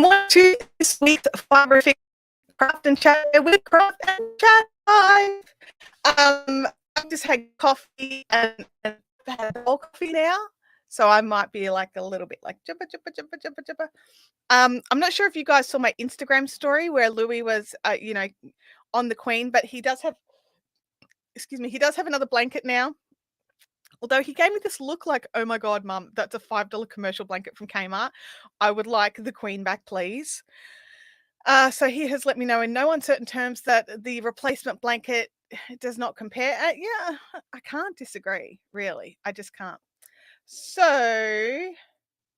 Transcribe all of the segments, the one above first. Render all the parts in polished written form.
more to this week's Fiberific Craft and Chat with Craft and Chat Live. I've just had coffee and had whole coffee now, so I might be like a little bit like jibba jibba jibba jibba jibba. I'm not sure if you guys saw my Instagram story where Louis was, on the Queen, but he does have, excuse me, he does have another blanket now. Although he gave me this look like, oh my God, mum, that's a $5 commercial blanket from Kmart. I would like the Queen back, please. So he has let me know in no uncertain terms that the replacement blanket does not compare. Yeah, I can't disagree, really. I just can't. So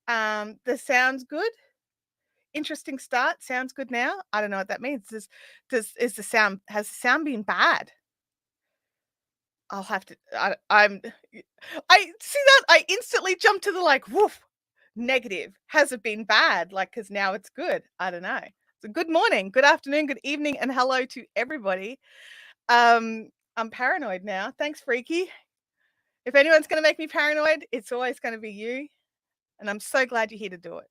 the sound's good. Interesting start. Sounds good now. I don't know what that means. Has the sound been bad? I'll have to. I see that. I instantly jumped to the like, woof, negative. Has it been bad? Like, because now it's good. I don't know. So good morning, good afternoon, good evening, and hello to everybody. I'm paranoid now. Thanks, Freaky. If anyone's going to make me paranoid, it's always going to be you, and I'm so glad you're here to do it.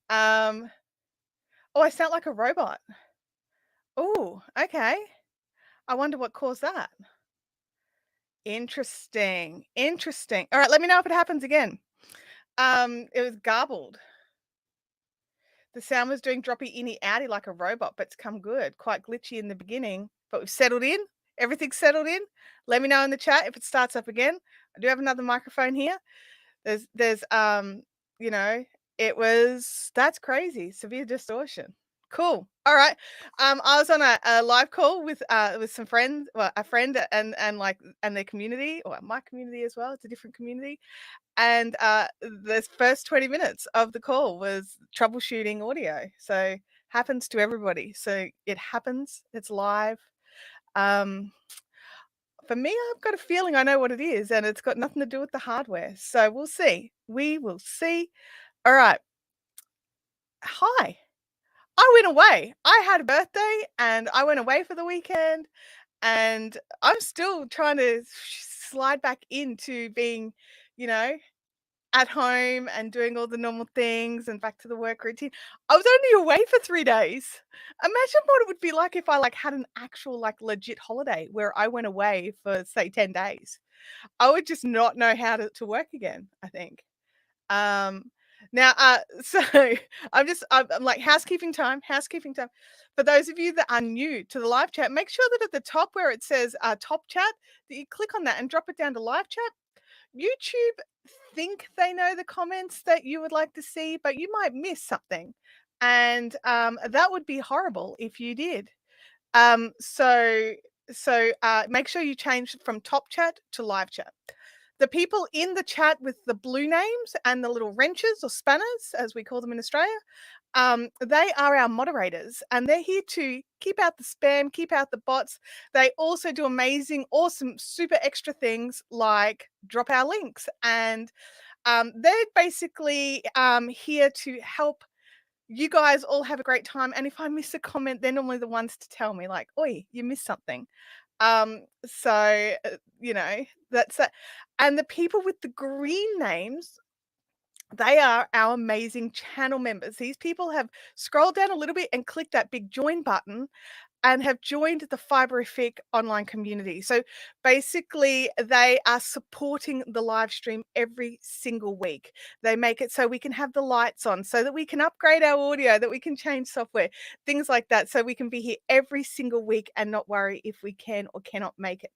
Oh, I sound like a robot. Oh, okay. I wonder what caused that. Interesting. Interesting. All right, let me know if it happens again. It was garbled. The sound was doing droppy inny outy like a robot, but it's come good. Quite glitchy in the beginning, but we've settled in. Everything's settled in. Let me know in the chat if it starts up again. I do have another microphone here. There's that's crazy. Severe distortion. Cool. All right. I was on a live call with some friends, well, a friend and their community, or my community as well. It's a different community. And the first 20 minutes of the call was troubleshooting audio. So happens to everybody. So it happens. It's live. For me, I've got a feeling I know what it is, and it's got nothing to do with the hardware. So we'll see. We will see. All right. Hi. I went away. I had a birthday and I went away for the weekend, and I'm still trying to slide back into being, you know, at home and doing all the normal things and back to the work routine. I was only away for 3 days. Imagine what it would be like if I like had an actual like legit holiday where I went away for say 10 days. I would just not know how to work again, I think. Now, so I'm like housekeeping time. For those of you that are new to the live chat, make sure that at the top where it says top chat, that you click on that and drop it down to live chat. YouTube think they know the comments that you would like to see, but you might miss something. And that would be horrible if you did. So make sure you change from top chat to live chat. The people in the chat with the blue names and the little wrenches or spanners, as we call them in Australia, they are our moderators, and they're here to keep out the spam, keep out the bots. They also do amazing, awesome, super extra things like drop our links, and they're basically here to help you guys all have a great time. And if I miss a comment, they're normally the ones to tell me, like, "Oi, you missed something." That's that. And the people with the green names, they are our amazing channel members. These people have scrolled down a little bit and clicked that big join button and have joined the Fiberific online community. So basically, they are supporting the live stream every single week. They make it so we can have the lights on, so that we can upgrade our audio, that we can change software, things like that, so we can be here every single week and not worry if we can or cannot make it.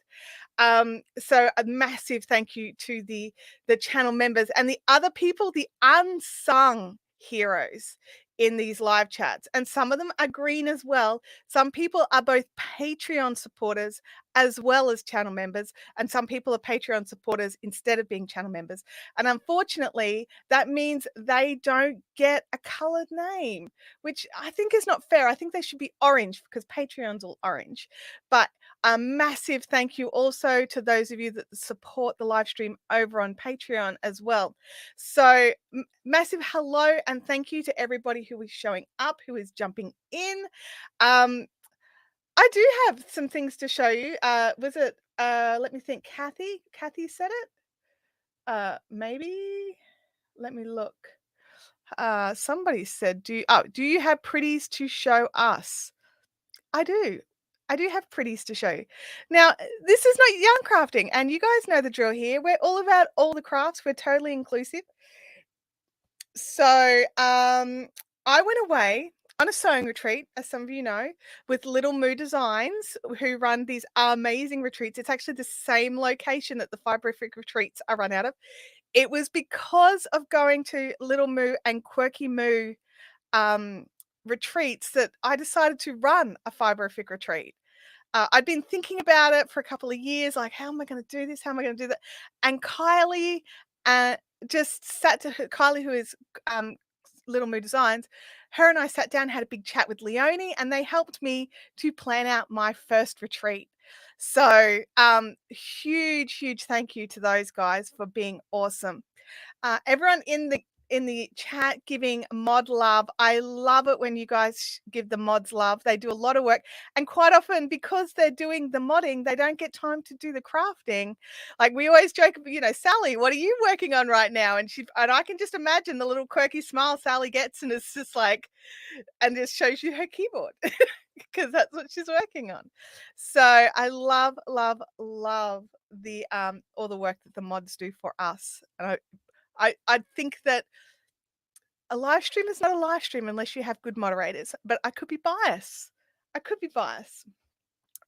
So a massive thank you to the channel members and the other people, the unsung heroes in these live chats. And some of them are green as well. Some people are both Patreon supporters as well as channel members, and some people are Patreon supporters instead of being channel members. And unfortunately, that means they don't get a colored name, which I think is not fair. I think they should be orange because Patreon's all orange. But a massive thank you also to those of you that support the live stream over on Patreon as well. So massive hello and thank you to everybody who is showing up, who is jumping in. I do have some things to show you. Was it, let me think, Kathy? Kathy said it? Maybe, let me look. Somebody said, do you have pretties to show us? I do. I do have pretties to show you. Now, this is not yarn crafting, and you guys know the drill here. We're all about all the crafts. We're totally inclusive. So, I went away on a sewing retreat, as some of you know, with Little Moo Designs, who run these amazing retreats. It's actually the same location that the Fiberific retreats are run out of. It was because of going to Little Moo and Quirky Moo retreats that I decided to run a Fiberific retreat. I'd been thinking about it for a couple of years, like, how am I going to do this? How am I going to do that? And Kylie uh, just sat to her, Kylie, who is um, Little Moo Designs, her and I sat down, had a big chat with Leonie, and they helped me to plan out my first retreat. So, huge thank you to those guys for being awesome. Everyone in the chat giving mod love. I love it when you guys give the mods love. They do a lot of work, and quite often, because they're doing the modding, they don't get time to do the crafting. Like, we always joke, you know, Sally, what are you working on right now? And I can just imagine the little quirky smile Sally gets, and it's just like, and just shows you her keyboard because that's what she's working on. So I love the all the work that the mods do for us. And I think that a live stream is not a live stream unless you have good moderators, but I could be biased. I could be biased.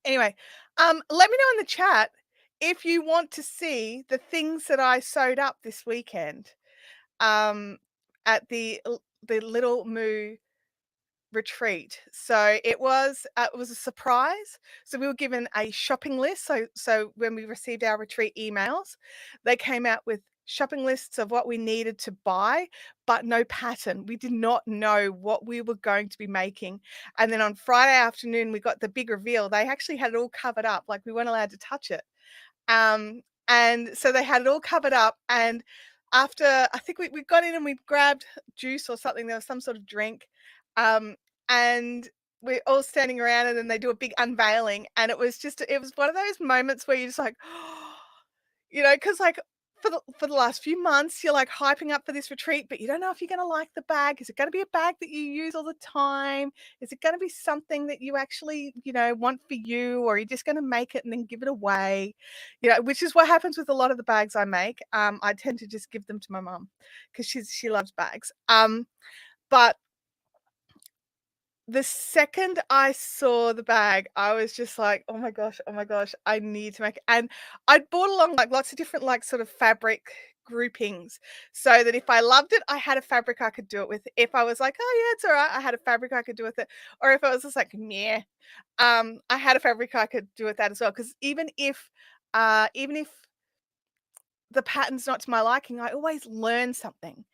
Anyway, let me know in the chat if you want to see the things that I sewed up this weekend at the Little Moo retreat. So it was a surprise. So we were given a shopping list. So when we received our retreat emails, they came out with shopping lists of what we needed to buy, but no pattern. We did not know what we were going to be making. And then on Friday afternoon, we got the big reveal. They actually had it all covered up, like we weren't allowed to touch it. And so they had it all covered up. And after, I think we got in and we grabbed juice or something. There was some sort of drink. And we're all standing around, and then they do a big unveiling. And it was one of those moments where you're just like, you know, because like for the last few months, you're like hyping up for this retreat, but you don't know if you're going to like the bag. Is it going to be a bag that you use all the time? Is it going to be something that you actually, you know, want for you, or are you just going to make it and then give it away? You know, which is what happens with a lot of the bags I make. I tend to just give them to my mum because she loves bags. But the second I saw the bag, I was just like, oh my gosh, I need to make it. And I'd bought along like lots of different like sort of fabric groupings, so that if I loved it, I had a fabric I could do it with. If I was like, oh yeah, it's all right, I had a fabric I could do with it. Or if I was just like, meh, I had a fabric I could do with that as well. Because even if the pattern's not to my liking, I always learn something.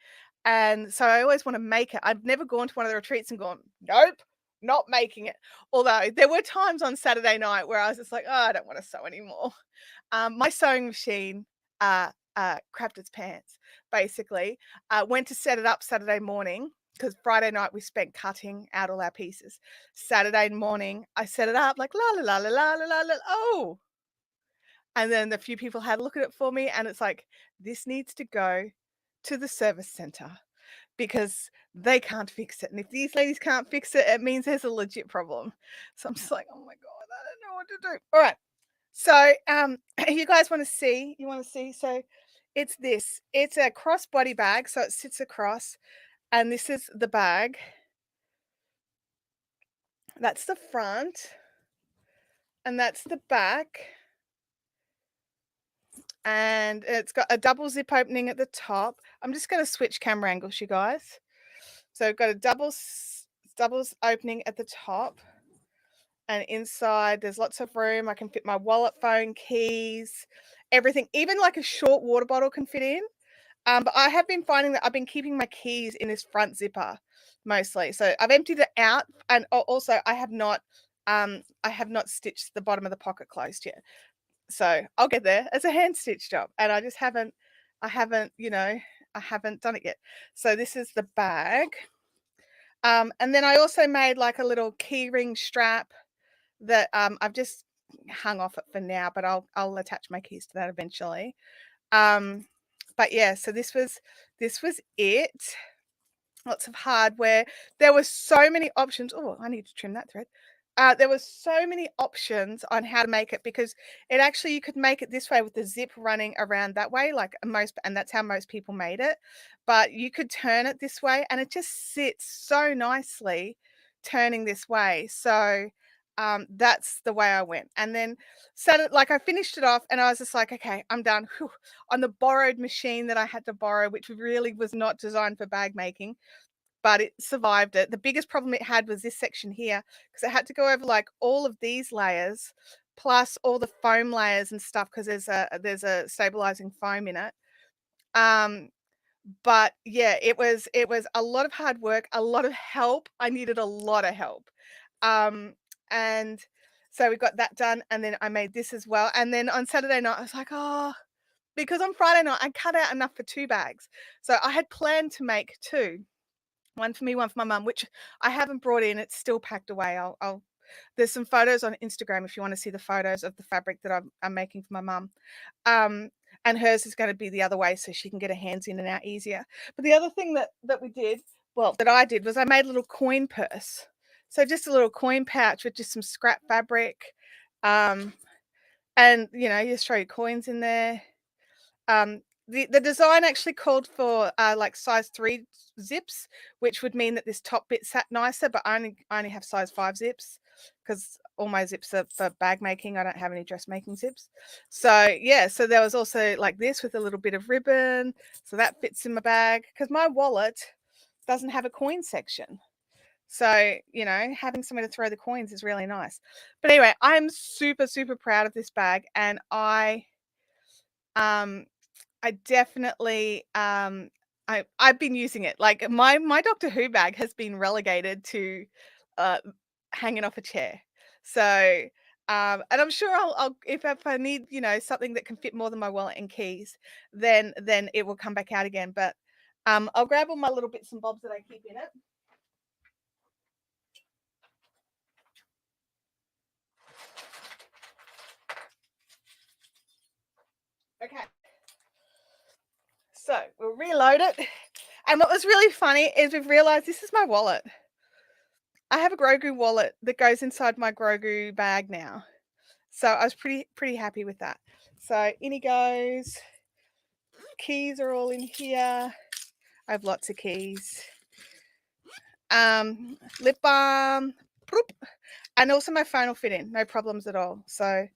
And so I always want to make it. I've never gone to one of the retreats and gone, nope, not making it. Although there were times on Saturday night where I was just like, oh, I don't want to sew anymore. My sewing machine crapped its pants, basically. Went to set it up Saturday morning because Friday night we spent cutting out all our pieces. Saturday morning, I set it up like la la la la la la la. Oh, and then a few people had a look at it for me, and it's like, this needs to go to the service center because they can't fix it. And if these ladies can't fix it, it means there's a legit problem. So I'm just like, oh my God, I don't know what to do. All right. So you guys want to see? You want to see? So it's this. It's a crossbody bag. So it sits across, and this is the bag. That's the front, and that's the back. And it's got a double zip opening at the top. I'm just going to switch camera angles, you guys. So I've got a doubles opening at the top, and inside there's lots of room. I can fit my wallet, phone, keys, everything. Even like a short water bottle can fit in. But I have been finding that I've been keeping my keys in this front zipper mostly. So I've emptied it out, and also I have not stitched the bottom of the pocket closed yet. So I'll get there. It's a hand stitch job, and I haven't done it yet. So this is the bag. And then I also made like a little key ring strap that I've just hung off it for now, but I'll attach my keys to that eventually. But yeah, so this was it. lots of hardware. There were so many options. Oh, I need to trim that thread. There were so many options on how to make it, because it actually, you could make it this way with the zip running around that way, like most, and that's how most people made it. But you could turn it this way, and it just sits so nicely turning this way. So that's the way I went. And then set it, like I finished it off, and I was just like, okay, I'm done. Whew. On the borrowed machine that I had to borrow, which really was not designed for bag making, but it survived it. The biggest problem it had was this section here, because it had to go over like all of these layers plus all the foam layers and stuff, because there's a stabilizing foam in it. But yeah, it was a lot of hard work, a lot of help. I needed a lot of help. Um, and so we got that done, and then I made this as well. And then on Saturday night, I was like, oh, because on Friday night I cut out enough for 2 bags. So I had planned to make 2. One for me, one for my mum, which I haven't brought in. It's still packed away. I'll there's some photos on Instagram if you want to see the photos of the fabric that I'm making for my mum. Um, and hers is going to be the other way, so she can get her hands in and out easier. But the other thing that we did, well, that I did, was I made a little coin purse. So just a little coin pouch with just some scrap fabric. Um, and you just throw your coins in there. The design actually called for like size 3 zips, which would mean that this top bit sat nicer, but I only have size 5 zips, because all my zips are for bag making. I don't have any dressmaking zips. So yeah, so there was also like this with a little bit of ribbon, so that fits in my bag, because my wallet doesn't have a coin section. So, having somewhere to throw the coins is really nice. But anyway, I'm super, super proud of this bag, and um I definitely I've been using it. Like my Doctor Who bag has been relegated to uh hanging off a chair. So and I'm sure I'll if I need, something that can fit more than my wallet and keys, then it will come back out again. But I'll grab all my little bits and bobs that I keep in it. Okay. So we'll reload it. And what was really funny is we've realized this is my wallet. I have a Grogu wallet that goes inside my Grogu bag now. So I was pretty happy with that. So in he goes. Keys are all in here. I have lots of keys. Lip balm, and also my phone will fit in, no problems at all. So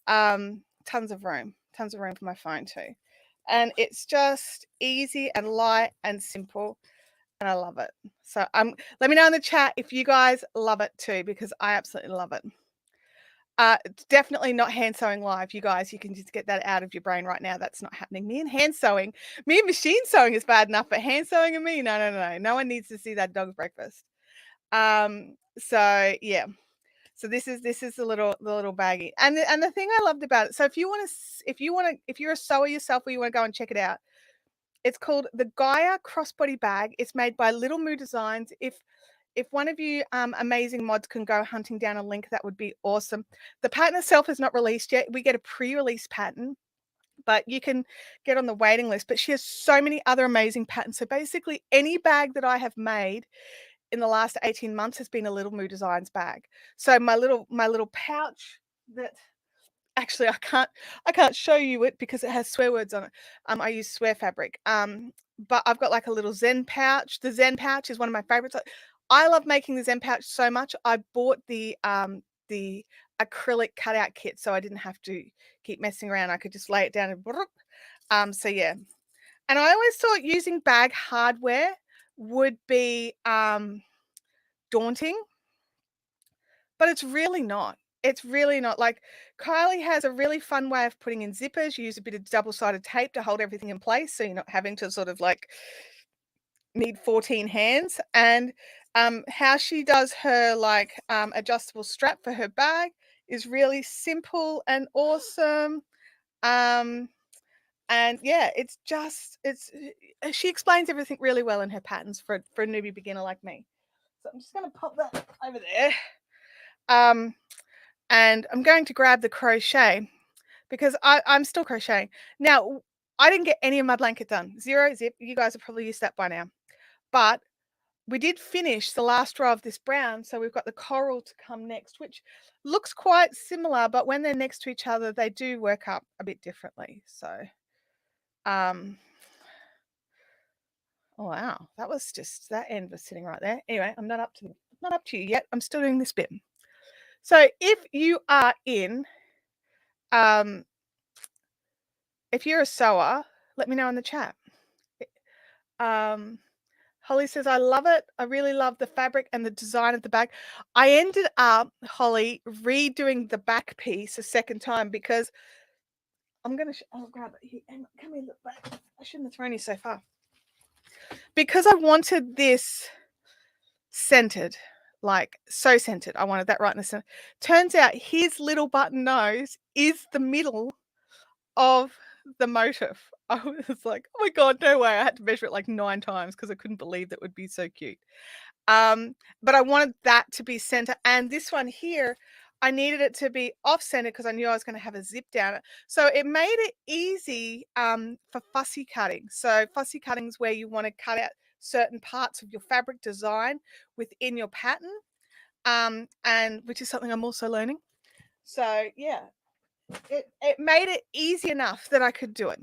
tons of room for my phone too. And it's just easy and light and simple, and I love it. So let me know in the chat if you guys love it too, because I absolutely love it. It's definitely not hand sewing live, you guys. You can just get that out of your brain right now. That's not happening. Me and machine sewing is bad enough, but hand sewing and me, no. No one needs to see that dog's breakfast. So yeah. So this is the little baggie, and the thing I loved about it. So if you're a sewer yourself, or you want to go and check it out, it's called the Gaia Crossbody Bag. It's made by Little Moo Designs. If one of you amazing mods can go hunting down a link, that would be awesome. The pattern itself is not released yet. We get a pre-release pattern, but you can get on the waiting list. But she has so many other amazing patterns. So basically any bag that I have made in the last 18 months has been a Little Moo Designs bag. So my little pouch that actually I can't show you it because it has swear words on it. I use swear fabric. But I've got like a little Zen pouch. The Zen pouch is one of my favorites. I love making the Zen pouch so much. I bought the acrylic cutout kit, so I didn't have to keep messing around. I could just lay it down and so yeah. And I always thought using bag hardware would be daunting, but it's really not. It's really not. Like Kylie has a really fun way of putting in zippers. You use a bit of double-sided tape to hold everything in place, so you're not having to sort of like need 14 hands. And how she does her like adjustable strap for her bag is really simple and awesome. And yeah, she explains everything really well in her patterns for a newbie beginner like me. So I'm just going to pop that over there. And I'm going to grab the crochet because I'm still crocheting. Now, I didn't get any of my blanket done. 0 zip. You guys have probably used that by now. But we did finish the last row of this brown, so we've got the coral to come next, which looks quite similar, but when they're next to each other, they do work up a bit differently. So, oh wow, that was just, that end was sitting right there. Anyway, I'm not up to you yet. I'm still doing this bit. So if you are in, if you're a sewer, let me know in the chat. Holly says, I love it. I really love the fabric and the design of the bag. I ended up, Holly, redoing the back piece a second time because I'm going to, I'll grab it here. Come here, look back. I shouldn't have thrown you so far. Because I wanted this centered, like so centered. I wanted that right in the center. Turns out his little button nose is the middle of the motif. I was like, oh my God, no way. I had to measure it like 9 times because I couldn't believe that would be so cute. But I wanted that to be center. And this one here, I needed it to be off center because I knew I was going to have a zip down it. So it made it easy for fussy cutting. So fussy cutting is where you want to cut out certain parts of your fabric design within your pattern, and which is something I'm also learning. So yeah, it made it easy enough that I could do it.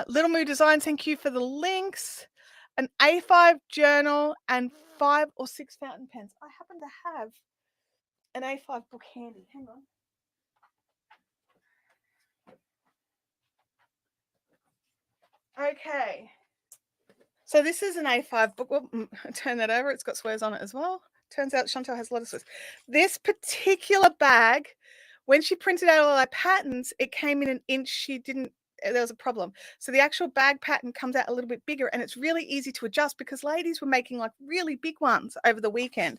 Little Moo Design, thank you for the links. An A5 journal and 5 or 6 fountain pens. I happen to have an A5 book handy. Hang on. Okay. So this is an A5 book. Well, turn that over. It's got squares on it as well. Turns out Chantal has a lot of squares. This particular bag, when she printed out all our patterns, it came in an inch. There was a problem. So the actual bag pattern comes out a little bit bigger, and it's really easy to adjust because ladies were making like really big ones over the weekend.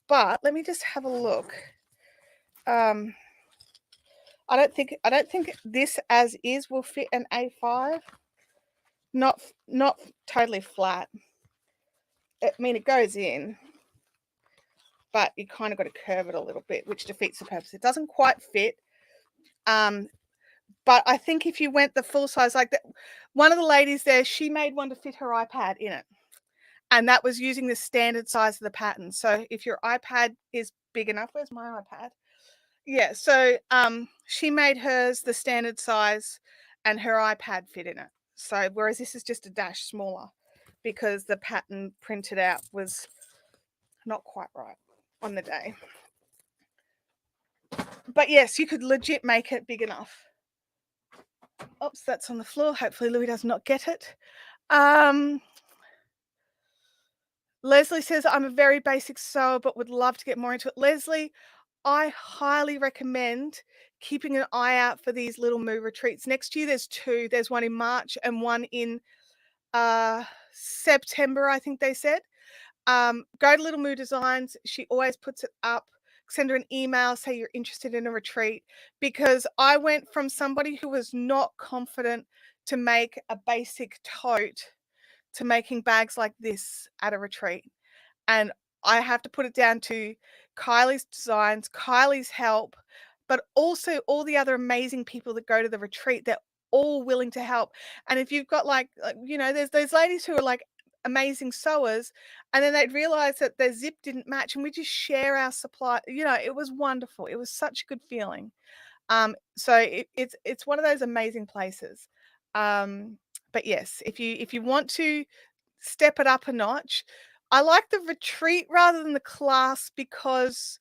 But let me just have a look. I don't think this as is will fit an A5. Not totally flat. I mean, it goes in, but you kind of got to curve it a little bit, which defeats the purpose. It doesn't quite fit. But I think if you went the full size, like that, one of the ladies there, she made one to fit her iPad in it. And that was using the standard size of the pattern. So if your iPad is big enough, where's my iPad? Yeah, so she made hers the standard size and her iPad fit in it. So whereas this is just a dash smaller because the pattern printed out was not quite right on the day. But yes, you could legit make it big enough. Oops, that's on the floor. Hopefully Louis does not get it. Leslie says, I'm a very basic sewer, but would love to get more into it. Leslie, I highly recommend keeping an eye out for these Little Moo retreats. Next year, there's 2. There's one in March and one in September, I think they said. Go to Little Moo Designs. She always puts it up. Send her an email, say you're interested in a retreat, because I went from somebody who was not confident to make a basic tote to making bags like this at a retreat. And I have to put it down to Kylie's designs, Kylie's help, but also all the other amazing people that go to the retreat. They're all willing to help. And if you've got like there's those ladies who are like amazing sewers, and then they'd realize that their zip didn't match, and we just share our supply. It was wonderful. It was such a good feeling. So it's one of those amazing places. But yes, if you want to step it up a notch, I like the retreat rather than the class because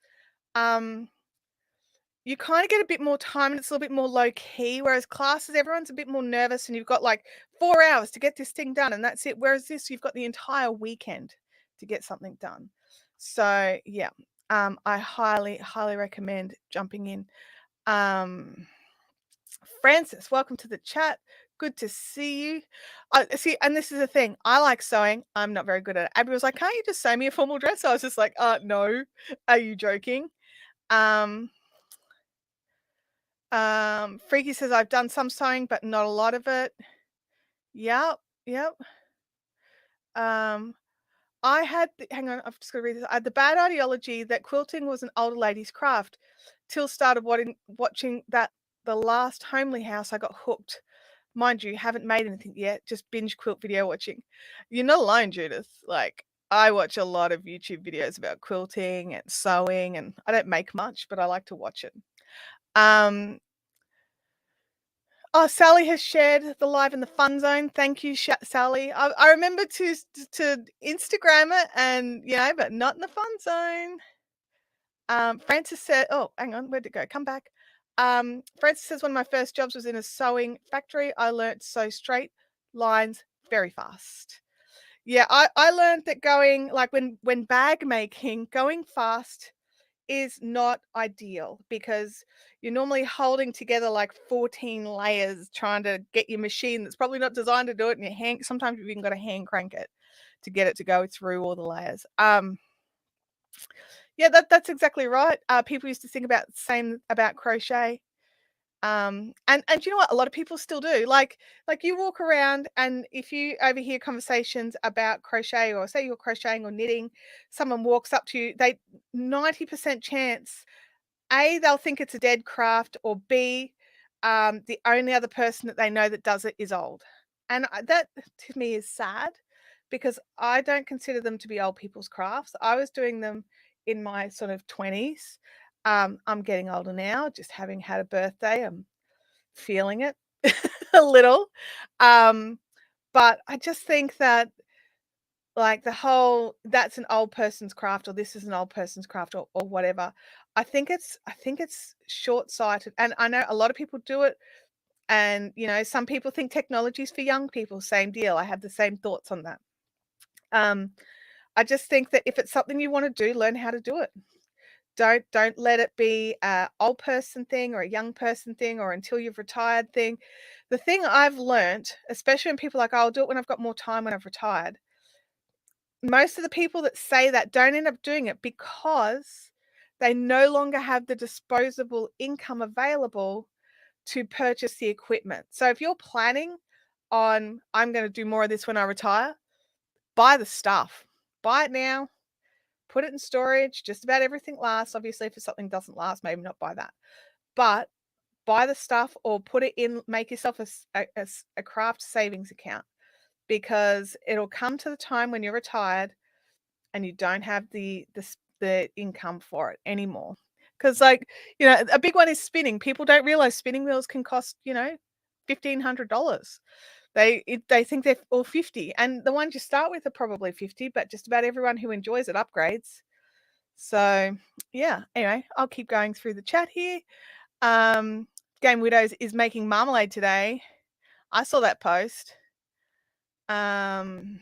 you kind of get a bit more time and it's a little bit more low key. Whereas classes, everyone's a bit more nervous and you've got like 4 hours to get this thing done and that's it. Whereas this, you've got the entire weekend to get something done. So yeah, I highly, highly recommend jumping in. Francis, welcome to the chat. Good to see you. See, and this is the thing. I like sewing. I'm not very good at it. Abby was like, can't you just sew me a formal dress? I was just like, no. Are you joking? Freaky says, I've done some sewing, but not a lot of it. Yep. Hang on, I've just got to read this. I had the bad ideology that quilting was an older lady's craft. Till started watching the last homely house, I got hooked. Mind you, haven't made anything yet, just binge quilt video watching. You're not alone, Judith. Like, I watch a lot of YouTube videos about quilting and sewing, and I don't make much, but I like to watch it. Um, oh, Sally has shared the live in the fun zone. Thank you, Sally. I remember to Instagram it, and but not in the fun zone. Francis said, "Oh, hang on, where'd it go? Come back." Francis says, "One of my first jobs was in a sewing factory. I learnt to sew straight lines very fast." Yeah, I learned that going like when bag making, going fast is not ideal because you're normally holding together like 14 layers trying to get your machine that's probably not designed to do it, and sometimes you've even got to hand crank it to get it to go through all the layers. Yeah, that's exactly right. People used to think about the same about crochet. And you know what? A lot of people still do. Like you walk around, and if you overhear conversations about crochet, or say you're crocheting or knitting, someone walks up to you, they 90% chance A, they'll think it's a dead craft, or B, the only other person that they know that does it is old. And that to me is sad because I don't consider them to be old people's crafts. I was doing them in my sort of 20s. I'm getting older now, just having had a birthday. I'm feeling it a little. Um, but I just think that like the whole that's an old person's craft, or this is an old person's craft, or whatever. I think it's short-sighted, and I know a lot of people do it, and some people think technology is for young people. Same deal. I have the same thoughts on that. Um, I just think that if it's something you want to do, learn how to do it. Don't let it be a old person thing or a young person thing or until you've retired thing. The thing I've learnt, especially when people are like, "Oh, I'll do it when I've got more time when I've retired." Most of the people that say that don't end up doing it because they no longer have the disposable income available to purchase the equipment. So if you're planning on, "I'm gonna do more of this when I retire," buy the stuff. Buy it now, put it in storage, just about everything lasts. Obviously, if something doesn't last, maybe not buy that. But buy the stuff or put it in, make yourself a craft savings account, because it'll come to the time when you're retired and you don't have the income for it anymore. Because a big one is spinning. People don't realize spinning wheels can cost, $1,500. They think they're all 50, and the ones you start with are probably 50, but just about everyone who enjoys it upgrades. So, yeah, anyway, I'll keep going through the chat here. Game Widows is making marmalade today. I saw that post. Knitspin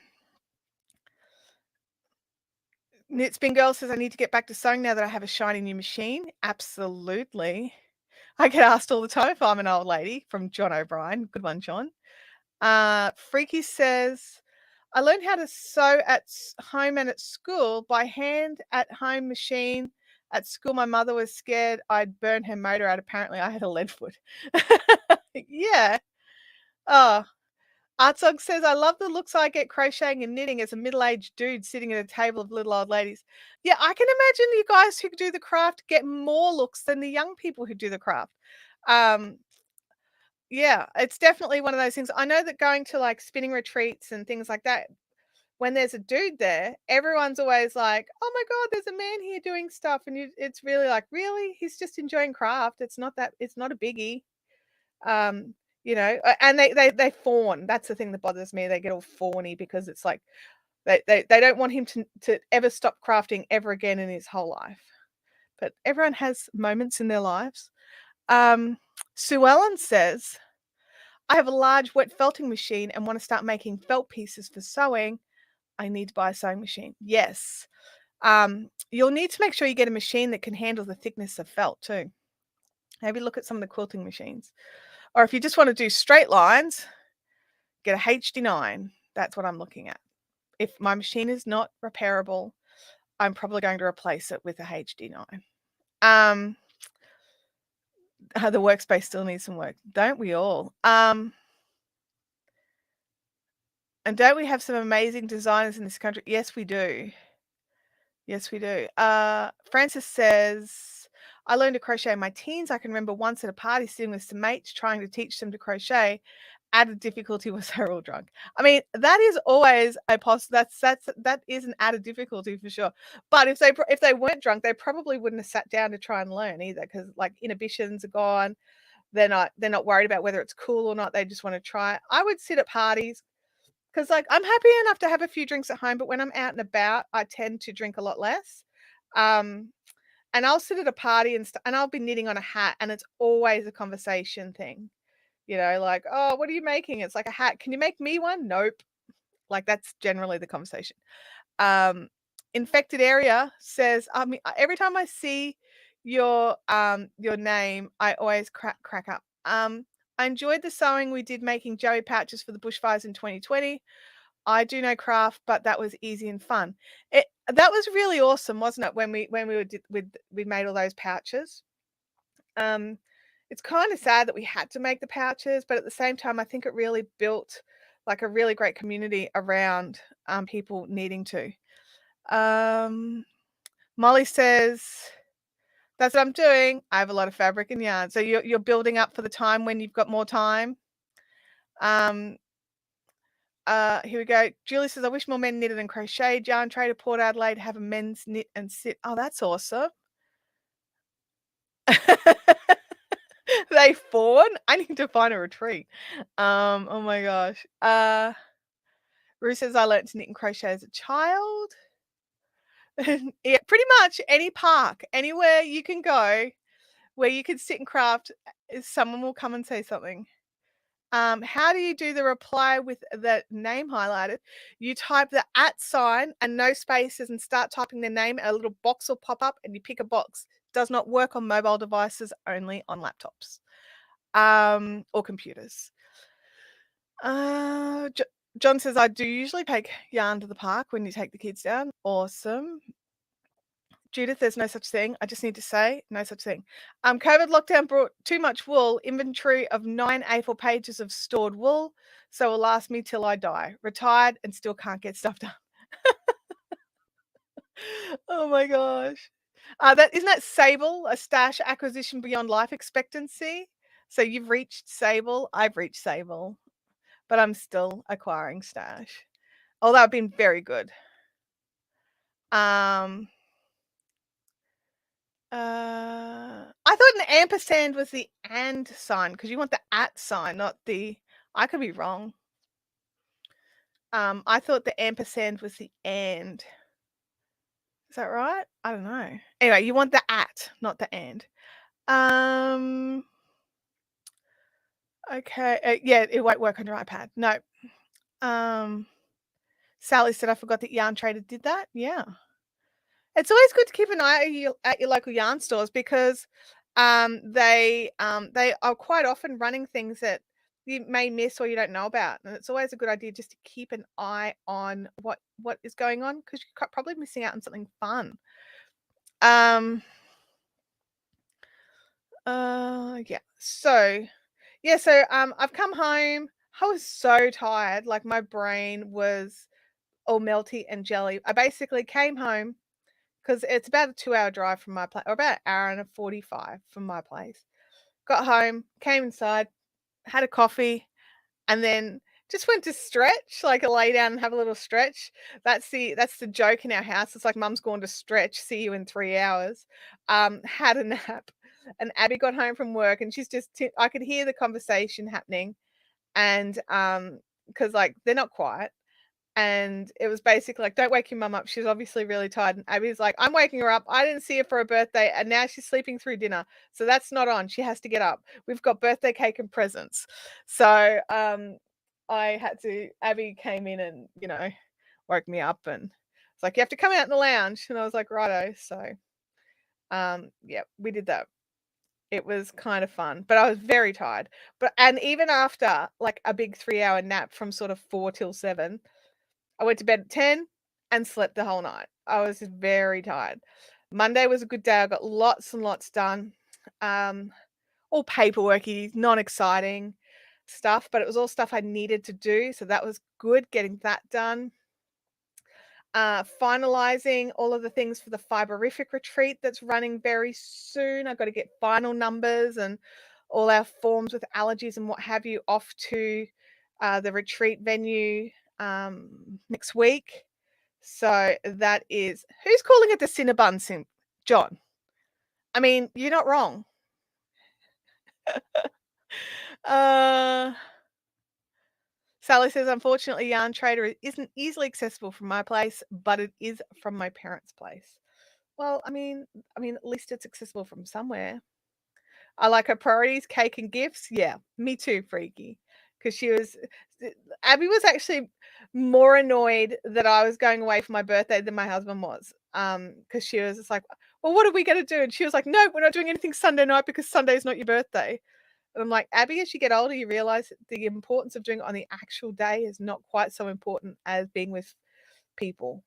Girl says, "I need to get back to sewing now that I have a shiny new machine." Absolutely. I get asked all the time if I'm an old lady, from John O'Brien. Good one, John. Freaky says, "I learned how to sew at home and at school by hand at home machine. At school, my mother was scared I'd burn her motor out. Apparently, I had a lead foot." Yeah. Oh, Artsog says, "I love the looks I get crocheting and knitting as a middle-aged dude sitting at a table of little old ladies." Yeah, I can imagine you guys who do the craft get more looks than the young people who do the craft. Um, yeah, it's definitely one of those things. I know that going to like spinning retreats and things like that, when there's a dude there, everyone's always like, "Oh my God, there's a man here doing stuff." And it's really like, really? He's just enjoying craft. It's not a biggie. Um, and they fawn. That's the thing that bothers me. They get all fawny because it's like they don't want him to ever stop crafting ever again in his whole life. But everyone has moments in their lives. Sue Ellen says, "I have a large wet felting machine and want to start making felt pieces for sewing. I need to buy a sewing machine." Yes. You'll need to make sure you get a machine that can handle the thickness of felt too. Maybe look at some of the quilting machines. Or if you just want to do straight lines, get a HD9. That's what I'm looking at. If my machine is not repairable, I'm probably going to replace it with a HD9. The workspace still needs some work. Don't we all? And don't we have some amazing designers in this country? Yes, we do. Yes, we do. Francis says, "I learned to crochet in my teens. I can remember once at a party sitting with some mates trying to teach them to crochet added difficulty was they're all drunk. I mean, that is always a that is an added difficulty for sure. But if they weren't drunk, they probably wouldn't have sat down to try and learn either, because like inhibitions are gone. They're not worried about whether it's cool or not. They just want to try it. I would sit at parties because like I'm happy enough to have a few drinks at home, but when I'm out and about, I tend to drink a lot less. Um, and I'll sit at a party and I'll be knitting on a hat, and it's always a conversation thing. Like, "Oh, what are you making?" It's like, "A hat. Can you make me one?" "Nope." Like, that's generally the conversation. Um, Infected Area says, I mean, every time I see your name, I always crack up. I enjoyed the sewing we did making Joey pouches for the bushfires in 2020. I do know craft, but that was easy and fun. That was really awesome, wasn't it? We made all those pouches. Um, it's kind of sad that we had to make the pouches, but at the same time, I think it really built like a really great community around people needing to. Um, Molly says, "That's what I'm doing. I have a lot of fabric and yarn." So you're building up for the time when you've got more time. Um, Here we go. Julie says, "I wish more men knitted and crocheted. Yarn trade to Port Adelaide, have a men's knit and sit." Oh, that's awesome. They fawn? I need to find a retreat. Oh my gosh. Rue says, "I learnt to knit and crochet as a child." Yeah, pretty much any park, anywhere you can go where you can sit and craft, someone will come and say something. How do you do the reply with the name highlighted? You type the @ sign and no spaces and start typing their name. A little box will pop up and you pick a box. Does not work on mobile devices, only on laptops or computers. John says, "I do usually take yarn to the park when you take the kids down." Awesome. Judith, there's no such thing. I just need to say, no such thing. COVID lockdown brought too much wool. Inventory of 9 A4 pages of stored wool, so will last me till I die. Retired and still can't get stuff done. Oh my gosh. That isn't that Sable, a stash acquisition beyond life expectancy? So you've reached Sable. I've reached Sable, but I'm still acquiring stash. Although I've been very good. I thought an ampersand was the and sign because you want the at sign, not the. I could be wrong. I thought the ampersand was the and. Is that right? I don't know. Anyway, you want the at, not the and. Okay. Yeah, it won't work on your iPad. No. Sally said, "I forgot that Yarn Trader did that." Yeah. It's always good to keep an eye at your local yarn stores because they are quite often running things that you may miss or you don't know about, and it's always a good idea just to keep an eye on what is going on because you're probably missing out on something fun. Yeah. So I've come home. I was so tired, like my brain was all melty and jelly. I basically came home because it's about a 2-hour drive from my place, or about an hour and a 45 from my place. Got home, came inside, had a coffee, and then just went to stretch, like a lay down and have a little stretch. That's the joke in our house. It's like mum's going to stretch. See you in 3 hours. Had a nap, and Abby got home from work, and she's just. I could hear the conversation happening, and because like they're not quiet. And it was basically like, "Don't wake your mum up. She's obviously really tired." And Abby's like, "I'm waking her up. I didn't see her for her birthday, and now she's sleeping through dinner. So that's not on. She has to get up. We've got birthday cake and presents." So Abby came in and, woke me up and it's like, "You have to come out in the lounge." And I was like, "Righto." So yeah, we did that. It was kind of fun, but I was very tired. And even after like a big 3-hour nap from sort of 4 till 7, I went to bed at 10 and slept the whole night. I was just very tired. Monday was a good day. I got lots and lots done. All paperworky, non-exciting stuff, but it was all stuff I needed to do. So that was good getting that done. Finalizing all of the things for the Fiberific retreat that's running very soon. I've got to get final numbers and all our forms with allergies and what have you off to the retreat venue next week. So that is who's calling it the Cinnabon, John? I mean, you're not wrong. Sally says, unfortunately, Yarn Trader isn't easily accessible from my place, but it is from my parents' place. Well, I mean, at least it's accessible from somewhere. I like her priorities, cake and gifts. Yeah, me too, Freaky. Because Abby was actually more annoyed that I was going away for my birthday than my husband was. Because she was just like, well, what are we going to do? And she was like, no, we're not doing anything Sunday night because Sunday's not your birthday. And I'm like, Abby, as you get older, you realize the importance of doing it on the actual day is not quite so important as being with people.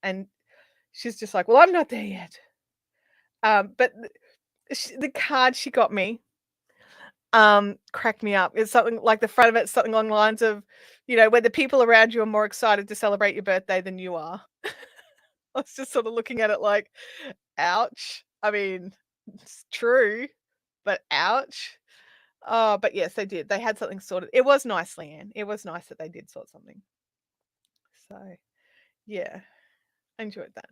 And she's just like, well, I'm not there yet. But the card she got me cracked me up. It's something like the front of it's something along the lines of, where the people around you are more excited to celebrate your birthday than you are. I was just sort of looking at it like, ouch. I mean, it's true, but ouch. Oh, but yes, they did. They had something sorted. It was nice, Leanne. It was nice that they did sort something. So, yeah, I enjoyed that.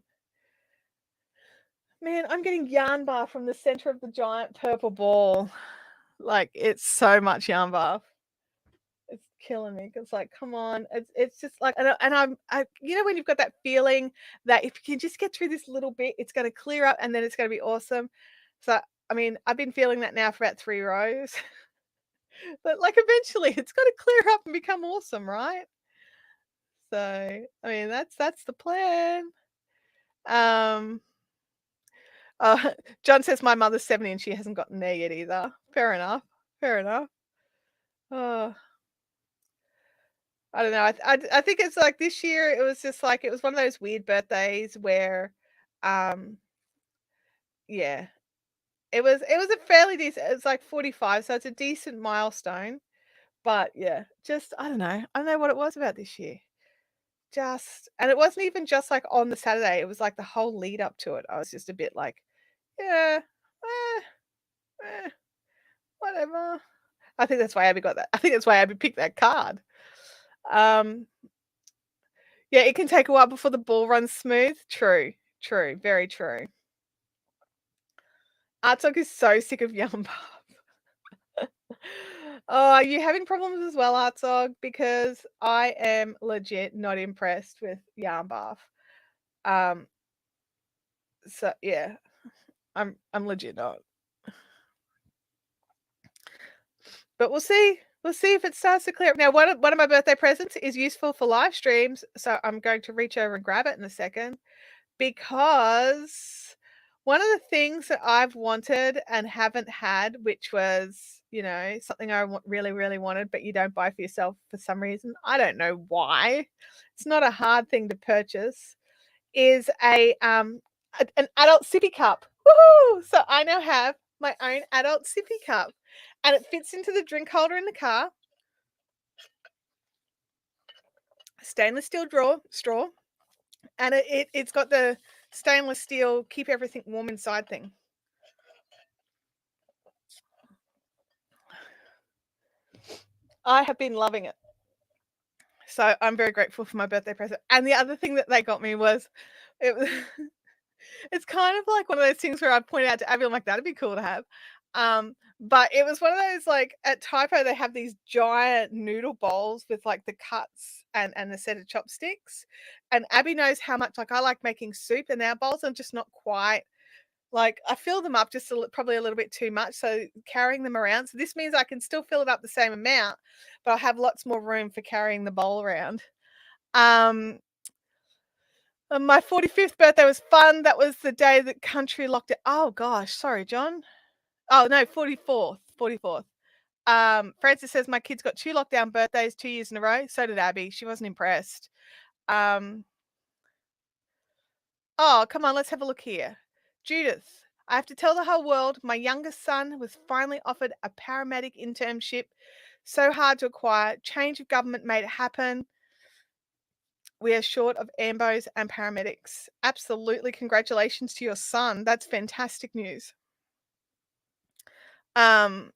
Man, I'm getting yarn bar from the center of the giant purple ball. Like, it's so much yarn bar. It's killing me. It's like, come on. It's just like, and when you've got that feeling that if you can just get through this little bit, it's going to clear up and then it's going to be awesome. So, I mean, I've been feeling that now for about 3 rows. But like eventually it's got to clear up and become awesome, right? So, I mean, that's the plan. Um John says my mother's 70 and she hasn't gotten there yet either. Fair enough. Fair enough. Oh, I don't know. I think it's like this year it was just like it was one of those weird birthdays where um yeah, it was a fairly decent, it was like 45, so it's a decent milestone. But yeah, just I don't know. I don't know what it was about this year. And it wasn't even just like on the Saturday, it was like the whole lead up to it. I was just a bit like, yeah, eh, eh, whatever. I think that's why Abby got that. I think that's why Abby picked that card. Um, yeah, it can take a while before the ball runs smooth. True, very true. Artsog is so sick of Yarn Bath. Oh, are you having problems as well, Artsog? Because I am legit not impressed with Yarn Bath. So yeah, I'm legit not. But we'll see. We'll see if it starts to clear up. Now, one of my birthday presents is useful for live streams, so I'm going to reach over and grab it in a second because one of the things that I've wanted and haven't had, which was, something I really, really wanted, but you don't buy for yourself for some reason. I don't know why. It's not a hard thing to purchase. Is an adult sippy cup. Woohoo! So I now have my own adult sippy cup. And it fits into the drink holder in the car. Stainless steel straw. And it's got the stainless steel keep everything warm inside thing. I have been loving it. So I'm very grateful for my birthday present. And the other thing that they got me was it's kind of like one of those things where I point out to Abby, I'm like, that'd be cool to have. But it was one of those, like, at Typo, they have these giant noodle bowls with, like, the cuts and the set of chopsticks. And Abby knows how much, like, I like making soup, and our bowls are just not quite, like, I fill them up just probably a little bit too much, so carrying them around. So this means I can still fill it up the same amount, but I have lots more room for carrying the bowl around. My 45th birthday was fun. That was the day that country locked it. Oh gosh, sorry, John. Oh no, 44th. 44th. Francis says my kids got 2 lockdown birthdays 2 years in a row. So did Abby. She wasn't impressed. Oh, come on, let's have a look here. Judith, I have to tell the whole world my youngest son was finally offered a paramedic internship. So hard to acquire. Change of government made it happen. We are short of ambos and paramedics. Absolutely. Congratulations to your son. That's fantastic news. I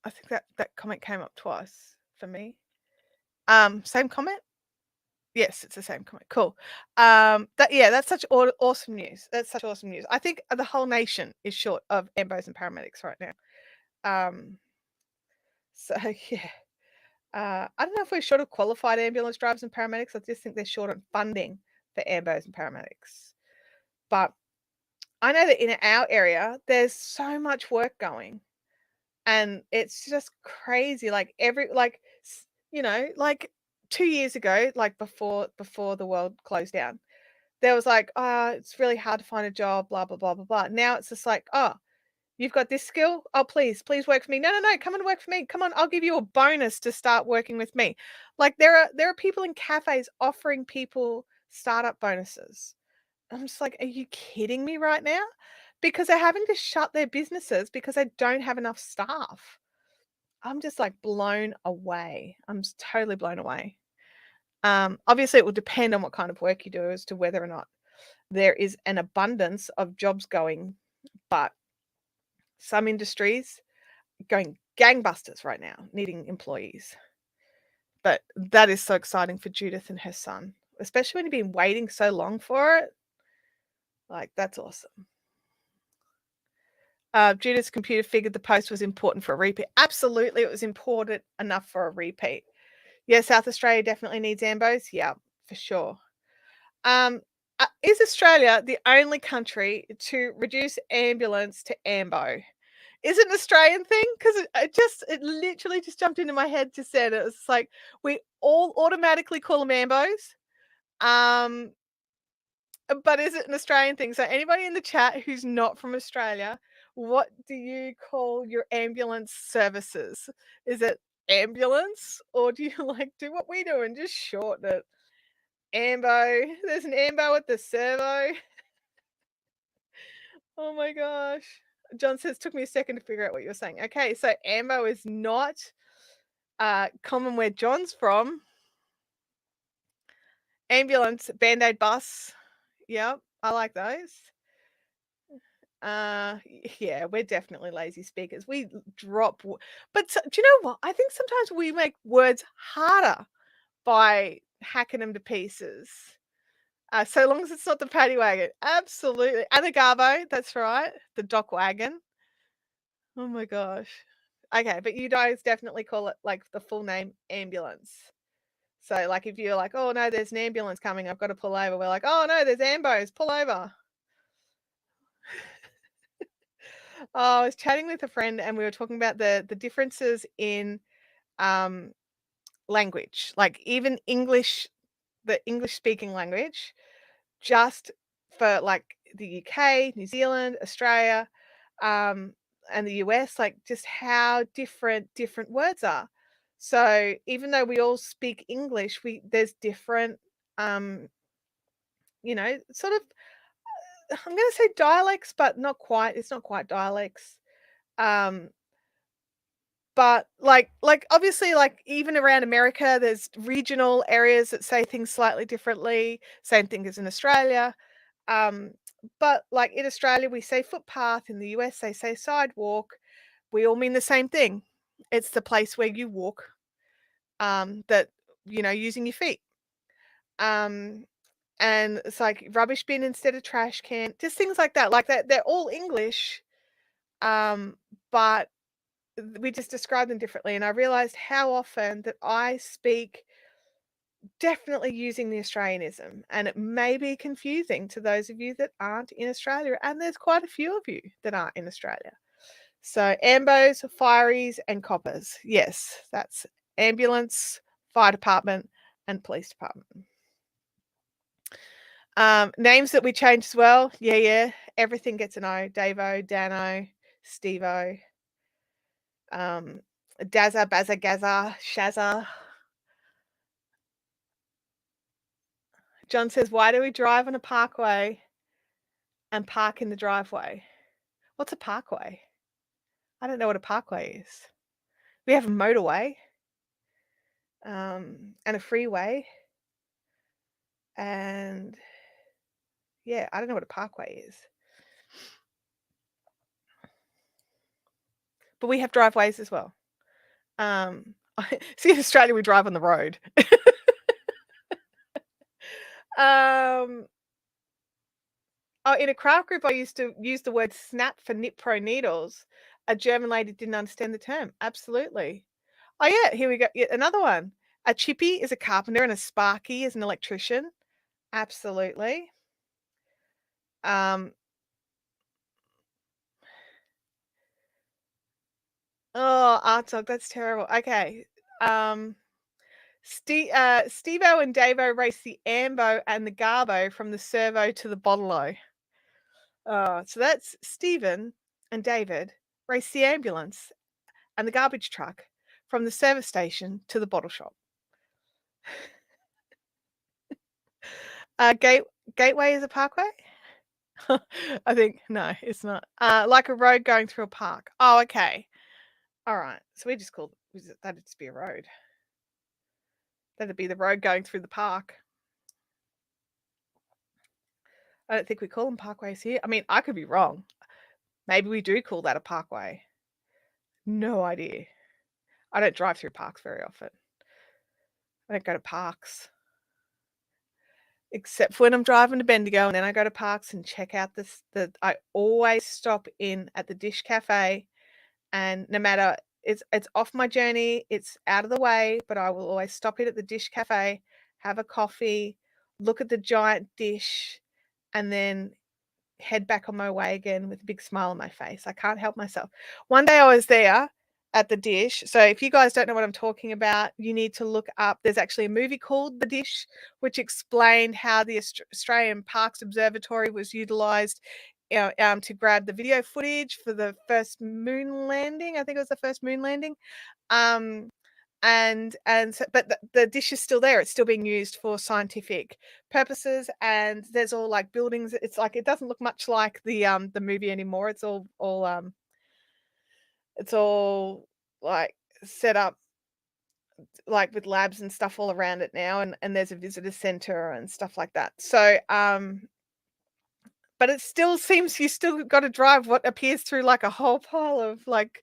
think that comment came up twice. for me. Same comment? Yes, it's the same comment. Cool. That's such awesome news. That's such awesome news. I think the whole nation is short of ambos and paramedics right now. So yeah. I don't know if we're short of qualified ambulance drivers and paramedics. I just think they're short on funding for ambos and paramedics. But I know that in our area, there's so much work going, and it's just crazy. Like like 2 years ago, like before the world closed down, there was like, oh, it's really hard to find a job, blah blah blah blah blah. Now it's just like, oh, you've got this skill? Oh, please, please work for me. No, no, no, come and work for me. Come on, I'll give you a bonus to start working with me. Like there are people in cafes offering people startup bonuses. I'm just like, are you kidding me right now? Because they're having to shut their businesses because they don't have enough staff. I'm just like blown away. I'm just totally blown away. Obviously, it will depend on what kind of work you do as to whether or not there is an abundance of jobs going, but some industries going gangbusters right now, needing employees. But that is so exciting for Judith and her son, especially when you've been waiting so long for it. Like, that's awesome. Judith's computer figured the post was important for a repeat. Absolutely, it was important enough for a repeat. Yeah, South Australia definitely needs ambos. Yeah, for sure. Is Australia the only country to reduce ambulance to ambo? Is it an Australian thing? Because it literally just jumped into my head just then. It was like we all automatically call them ambos. Um, but is it an Australian thing? So anybody in the chat who's not from Australia, what do you call your ambulance services? Is it ambulance, or do you like do what we do and just shorten it? Ambo. There's an ambo at the servo. Oh my gosh. John says, took me a second to figure out what you're saying. Okay, so ambo is not common where John's from. Ambulance, Band-Aid bus. Yep, I like those. Yeah, we're definitely lazy speakers. We drop, but do you know what? I think sometimes we make words harder by hacking them to pieces. So long as it's not the paddy wagon. Absolutely. And the garbo, that's right. The dock wagon. Oh my gosh. Okay, but you guys definitely call it like the full name ambulance. So like if you're like, oh no, there's an ambulance coming, I've got to pull over. We're like, oh no, there's ambos, pull over. Oh, I was chatting with a friend and we were talking about the differences in language, like even English, the English speaking language, just for like the UK, New Zealand, Australia, um, and the US, like just how different words are. So even though we all speak English, there's different, um, sort of, I'm going to say dialects, but not quite. It's not quite dialects. Um, but like obviously like even around America, there's regional areas that say things slightly differently. Same thing as in Australia. Um, but like in Australia, we say footpath. In the US, they say sidewalk. We all mean the same thing. It's the place where you walk, that, using your feet. Um, and it's like rubbish bin instead of trash can, just things like that. Like that, they're all English, but we just describe them differently. And I realized how often that I speak definitely using the Australianism, and it may be confusing to those of you that aren't in Australia, and there's quite a few of you that aren't in Australia. So ambos, fireys, and coppers. Yes, that's ambulance, fire department, and police department. Names that we change as well. Yeah. Everything gets an O. Davo, Dano, Stevo, Dazza, Bazza, Gazza, Shazza. John says, why do we drive on a parkway and park in the driveway? What's a parkway? I don't know what a parkway is. We have a motorway, and a freeway, and yeah, I don't know what a parkway is. But we have driveways as well. See, in Australia, we drive on the road. Um, oh, in a craft group, I used to use the word snap for knit pro needles. A German lady didn't understand the term. Absolutely. Oh, yeah, here we go. Yet another one. A chippy is a carpenter and a sparky is an electrician. Absolutely. Um, oh, art dog, that's terrible. Okay. Um, Steve-O and Davo race the Ambo and the Garbo from the servo to the bottle-o. So that's Stephen and David race the ambulance and the garbage truck from the service station to the bottle shop. Gate Gateway is a parkway? I think no, it's not. Like a road going through a park. Oh, okay. All right. So we just called that'd just be a road. That'd be the road going through the park. I don't think we call them parkways here. I mean, I could be wrong. Maybe we do call that a parkway. No idea. I don't drive through parks very often. I don't go to parks. Except for when I'm driving to Bendigo, and then I go to parks and check out I always stop in at the Dish Cafe, and no matter it's off my journey, it's out of the way, but I will always stop in at the Dish Cafe, have a coffee, look at the giant dish, and then head back on my way again with a big smile on my face. I can't help myself. One day I was there at the Dish. So if you guys don't know what I'm talking about, you need to look up. There's actually a movie called The Dish, which explained how the Australian Parks Observatory was utilised to grab the video footage for the first moon landing. I think it was the first moon landing. Um, but the dish is still there. It's still being used for scientific purposes, and there's all like buildings. It's like it doesn't look much like the movie anymore. It's all like set up like with labs and stuff all around it now, and there's a visitor center and stuff like that. So but it still seems you still got to drive what appears through like a whole pile of like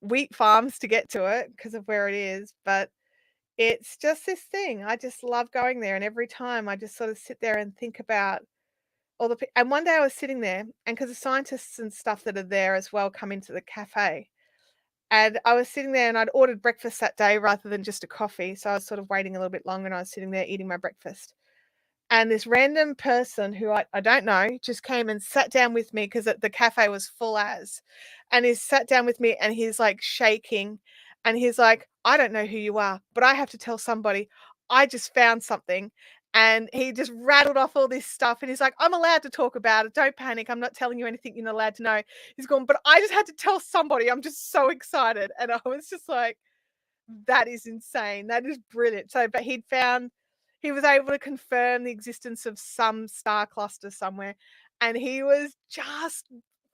wheat farms to get to it because of where it is. But it's just this thing. I just love going there, and every time I just sort of sit there and think about all and one day I was sitting there, and because the scientists and stuff that are there as well come into the cafe, and I was sitting there and I'd ordered breakfast that day rather than just a coffee, so I was sort of waiting a little bit longer, and I was sitting there eating my breakfast. And this random person who I don't know just came and sat down with me because the cafe was full as. And he sat down with me and he's like shaking and he's like, I don't know who you are, but I have to tell somebody. I just found something. And he just rattled off all this stuff. And he's like, I'm allowed to talk about it. Don't panic. I'm not telling you anything you're not allowed to know. He's going, but I just had to tell somebody. I'm just so excited. And I was just like, that is insane. That is brilliant. So, but he was able to confirm the existence of some star cluster somewhere, and he was just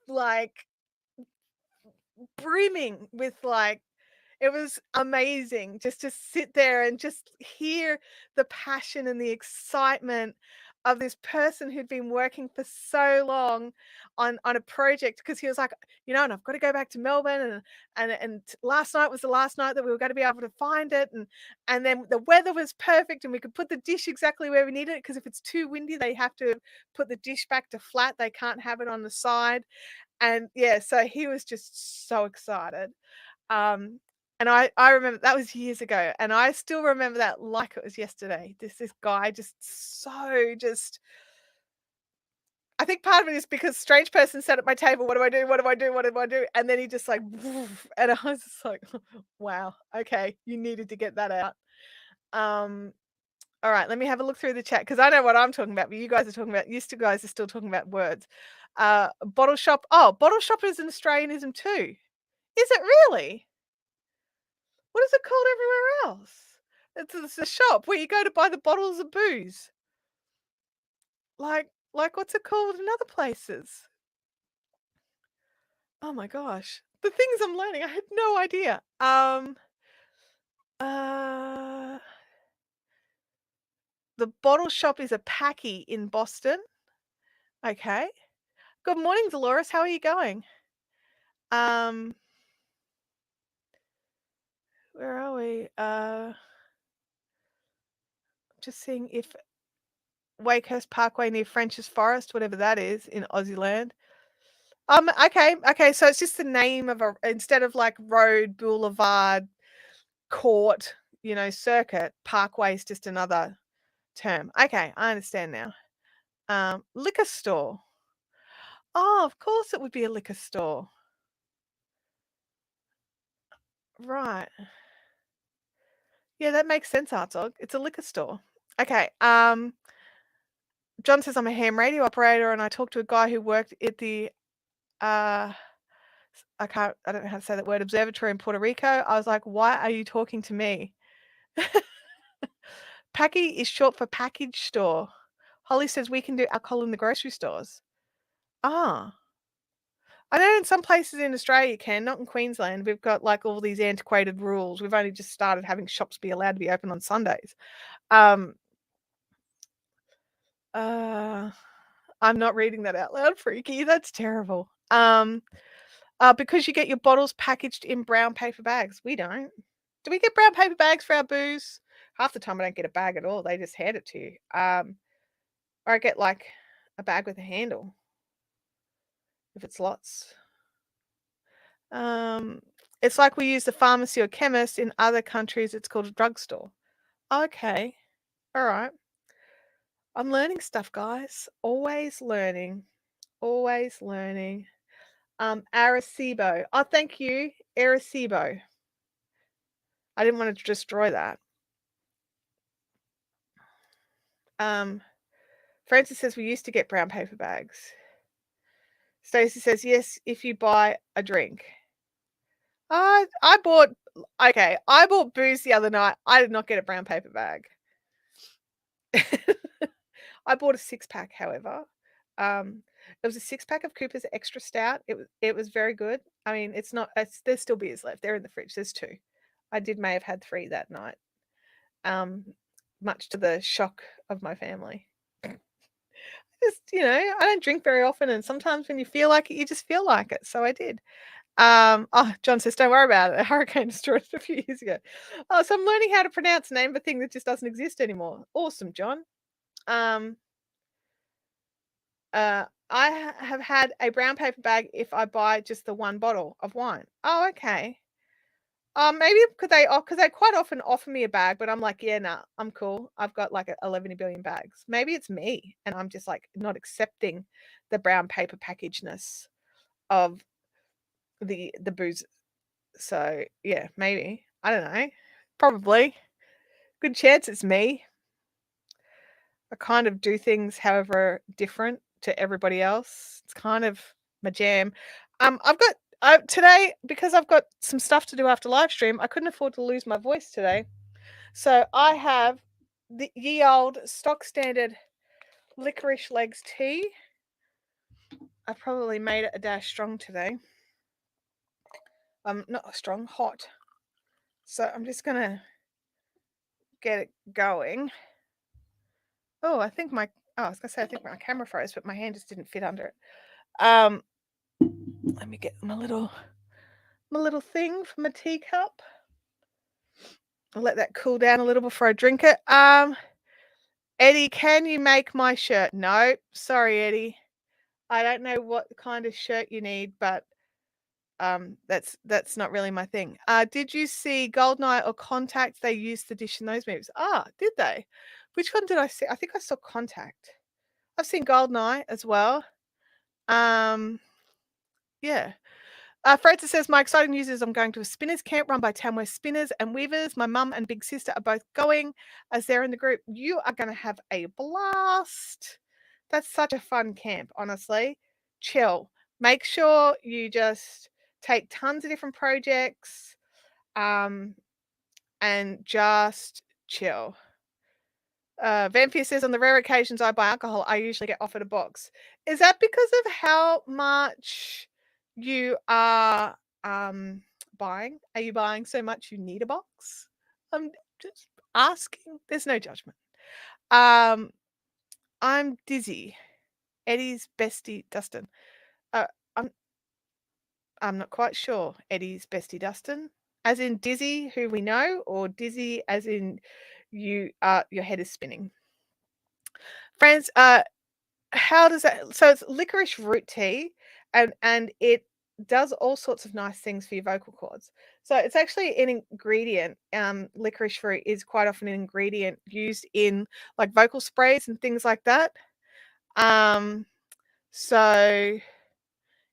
like brimming with like it was amazing just to sit there and just hear the passion and the excitement of this person who'd been working for so long on a project because he was like, and I've got to go back to Melbourne and last night was the last night that we were going to be able to find it and then the weather was perfect and we could put the dish exactly where we needed it because if it's too windy they have to put the dish back to flat. They can't have it on the side. And yeah, so he was just so excited. Um, and I remember that was years ago, and I still remember that like it was yesterday. This guy just I think part of it is because strange person sat at my table. What do I do? What do I do? What do I do? And then he just like, woof, and I was just like, wow, okay, you needed to get that out. Um, all right, let me have a look through the chat because I know what I'm talking about, but you guys are talking about. You two guys are still talking about words. Bottle shop. Oh, bottle shop is an Australianism too. Is it really? What is it called everywhere else? It's a shop where you go to buy the bottles of booze. Like what's it called in other places? Oh my gosh. The things I'm learning, I had no idea. Uh the bottle shop is a packy in Boston. Okay. Good morning, Dolores. How are you going? Um Where are we? Just seeing if Wakehurst Parkway near French's Forest, whatever that is, in Aussie land. Okay. So it's just the name of instead of like road, boulevard, court, circuit, parkway is just another term. Okay, I understand now. Liquor store. Oh, of course it would be a liquor store. Right. Yeah, that makes sense, Artog. It's a liquor store. Okay. John says I'm a ham radio operator and I talked to a guy who worked at the I don't know how to say that word, observatory in Puerto Rico. I was like, why are you talking to me? Packy is short for package store. Holly says we can do alcohol in the grocery stores. Ah. I know in some places in Australia you can, not in Queensland. We've got like all these antiquated rules. We've only just started having shops be allowed to be open on Sundays. I'm not reading that out loud, Freaky. That's terrible. Because you get your bottles packaged in brown paper bags. We don't. Do we get brown paper bags for our booze? Half the time I don't get a bag at all. They just hand it to you. Or I get like a bag with a handle if it's lots. It's like we use the pharmacy or chemist. In other countries, it's called a drugstore. Okay. All right. I'm learning stuff, guys. Always learning. Always learning. Arecibo. Oh, thank you, Arecibo. I didn't want to destroy that. Francis says we used to get brown paper bags. Stacey says yes if you buy a drink. I bought booze the other night. I did not get a brown paper bag. I bought a 6-pack, however. It was a 6-pack of Cooper's Extra Stout. It was very good. I mean, there's still beers left. They're in the fridge. There's 2. I may have had 3 that night. Much to the shock of my family. Just, I don't drink very often, and sometimes when you feel like it, you just feel like it. So I did. John says, don't worry about it. A hurricane destroyed it a few years ago. Oh, so I'm learning how to pronounce name of a thing that just doesn't exist anymore. Awesome, John. I have had a brown paper bag if I buy just the one bottle of wine. Oh, okay. Maybe because they quite often offer me a bag, but I'm like, yeah, nah, I'm cool. I've got like 11 billion bags. Maybe it's me, and I'm just like not accepting the brown paper packageness of the booze. So yeah, maybe. I don't know. Probably. Good chance it's me. I kind of do things however different to everybody else. It's kind of my jam. Today, because I've got some stuff to do after live stream, I couldn't afford to lose my voice today. So I have the ye old stock standard licorice legs tea. I probably made it a dash strong today. Not strong, hot. So I'm just gonna get it going. Oh, I think I was gonna say I think my camera froze, but my hand just didn't fit under it. Let me get my little thing from a teacup. I'll let that cool down a little before I drink it. Eddie, can you make my shirt? No, sorry, Eddie. I don't know what kind of shirt you need, but that's not really my thing. Did you see Goldeneye or Contact? They used the dish in those movies. Did they? Which one did I see? I think I saw Contact. I've seen Goldeneye as well. Yeah. Francis says, my exciting news is I'm going to a spinners camp run by Tamworth Spinners and Weavers. My mum and big sister are both going as they're in the group. You are going to have a blast. That's such a fun camp, honestly. Chill. Make sure you just take tons of different projects and just chill. Vampire says, on the rare occasions I buy alcohol, I usually get offered a box. Is that because of how much you are buying? Are you buying so much you need a box? I'm just asking. There's no judgment. I'm dizzy. Eddie's bestie, Dustin. I'm not quite sure. Eddie's bestie, Dustin. as in dizzy, who we know, or dizzy as in your head is spinning? Friends, how does that, so it's licorice root tea, and it does all sorts of nice things for your vocal cords. So it's actually an ingredient. Licorice root is quite often an ingredient used in like vocal sprays and things like that. Um, so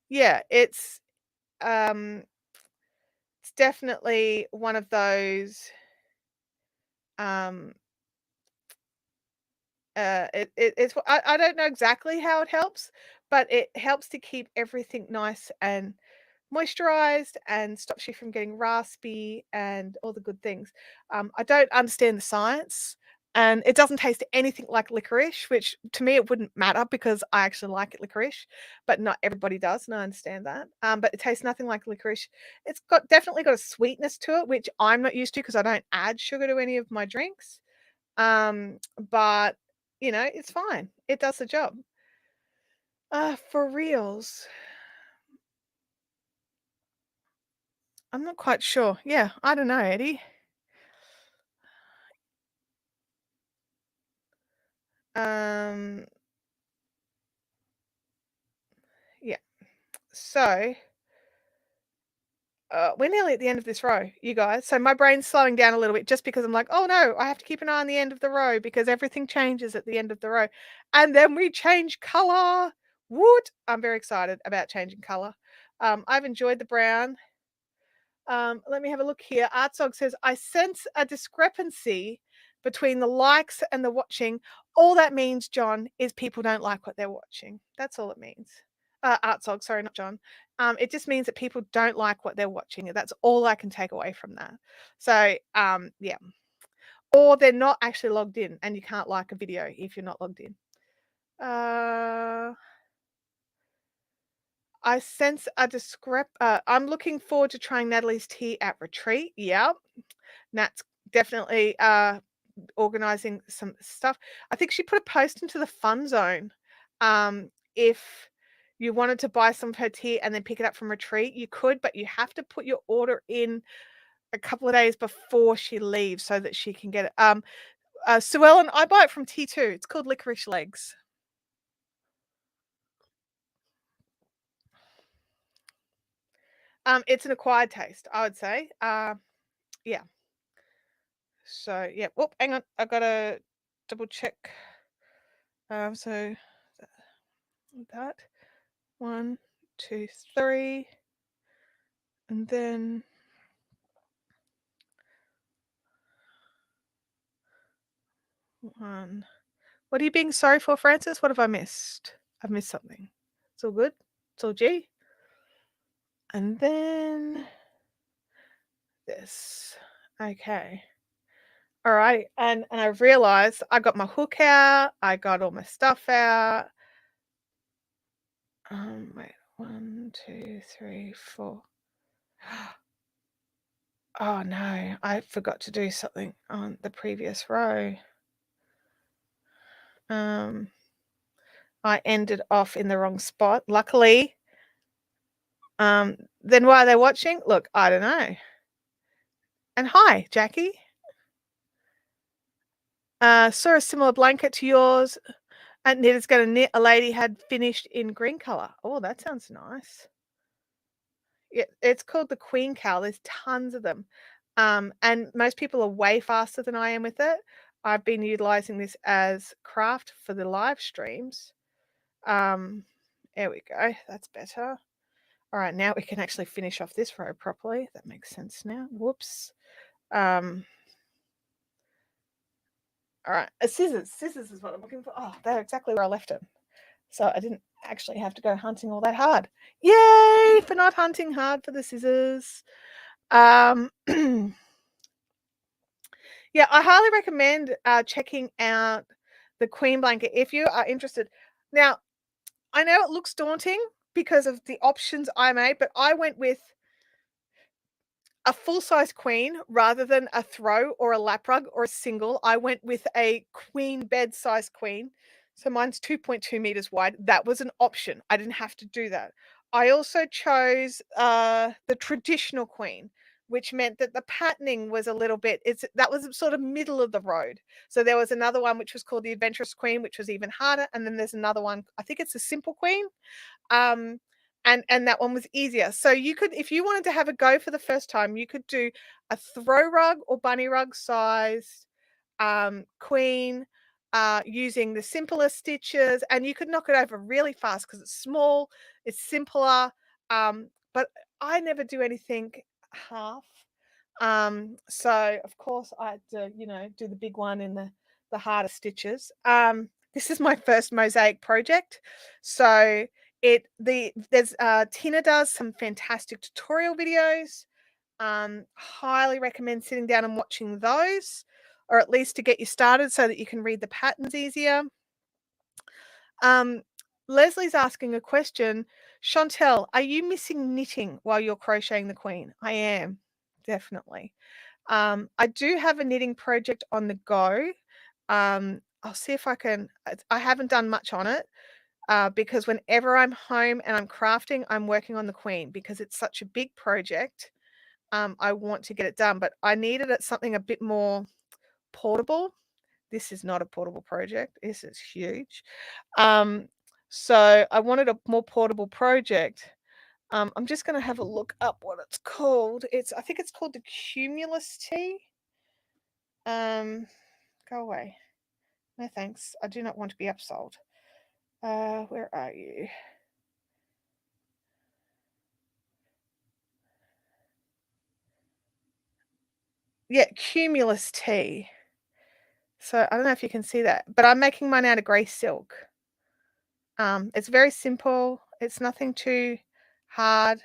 yeah, um it's definitely one of those. um I don't know exactly how it helps, but it helps to keep everything nice and moisturized and stops you from getting raspy and all the good things. I don't understand the science, and it doesn't taste anything like licorice, which to me it wouldn't matter because I actually like it licorice, but not everybody does, and I understand that. But it tastes nothing like licorice. It's got definitely got a sweetness to it, which I'm not used to because I don't add sugar to any of my drinks. But it's fine. It does the job. For reals, I'm not quite sure. Yeah, I don't know, Eddie. Um, yeah. So, we're nearly at the end of this row, you guys. So my brain's slowing down a little bit just because I'm like, oh no, I have to keep an eye on the end of the row because everything changes at the end of the row, and then we change color. Woot! I'm very excited about changing color. I've enjoyed the brown. Let me have a look here. Artsog says, I sense a discrepancy between the likes and the watching. All that means, John, is people don't like what they're watching. That's all it means. Artsog, sorry, not John. It just means that people don't like what they're watching. That's all I can take away from that. So, yeah. Or they're not actually logged in, and you can't like a video if you're not logged in. I sense a I'm looking forward to trying Natalie's tea at retreat. Yeah. Nat's definitely organizing some stuff. I think she put a post into the fun zone. If you wanted to buy some of her tea and then pick it up from retreat, you could, but you have to put your order in a couple of days before she leaves so that she can get it. Sue Ellen, I buy it from T2. It's called Licorice Legs. It's an acquired taste, I would say. Yeah. So yeah. Oh, hang on. I gotta double check. So that 1, 2, 3, and then 1. What are you being sorry for, Francis? What have I missed? I've missed something. It's all good. It's all G. And then this. Okay. All right. And I've realized I got my hook out. I got all my stuff out. Wait. 1, 2, 3, 4. Oh no, I forgot to do something on the previous row. I ended off in the wrong spot. Luckily, then why are they watching? Look, I don't know. And hi, Jackie. Saw a similar blanket to yours. And Nita's going to knit. A lady had finished in green color. Oh, that sounds nice. Yeah, it's called the Queen Cow. There's tons of them. And most people are way faster than I am with it. I've been utilizing this as craft for the live streams. There we go. That's better. All right, now we can actually finish off this row properly. That makes sense now. Whoops. All right, scissors. Scissors is what I'm looking for. Oh, they're exactly where I left them. So I didn't actually have to go hunting all that hard. Yay for not hunting hard for the scissors. Yeah, I highly recommend checking out the Queen blanket if you are interested. Now, I know it looks daunting because of the options I made, but I went with a full-size queen rather than a throw or a lap rug or a single. I went with a queen bed-size queen. So mine's 2.2 meters wide. That was an option. I didn't have to do that. I also chose the traditional queen, which meant that the patterning was a little bit, that was sort of middle of the road. So there was another one which was called the Adventurous Queen, which was even harder, and then there's another one, I think it's the Simple Queen. And that one was easier. So you could, if you wanted to have a go for the first time, you could do a throw rug or bunny rug sized queen using the simpler stitches, and you could knock it over really fast because it's small, it's simpler. But I never do anything half. So of course I had to, do the big one in the harder stitches. This is my first mosaic project. So Tina does some fantastic tutorial videos. Highly recommend sitting down and watching those, or at least to get you started so that you can read the patterns easier. Leslie's asking a question. Chantel, are you missing knitting while you're crocheting the queen? I am, definitely. I do have a knitting project on the go. I'll see if I can. I haven't done much on it because whenever I'm home and I'm crafting, I'm working on the queen because it's such a big project. I want to get it done, but I needed something a bit more portable. This is not a portable project. This is huge. So I wanted a more portable project. I'm just going to have a look up what it's called. I think it's called the Cumulus Tea. Go away. No thanks. I do not want to be upsold. Where are you? Yeah, Cumulus Tea. So I don't know if you can see that, but I'm making mine out of grey silk. It's very simple. It's nothing too hard.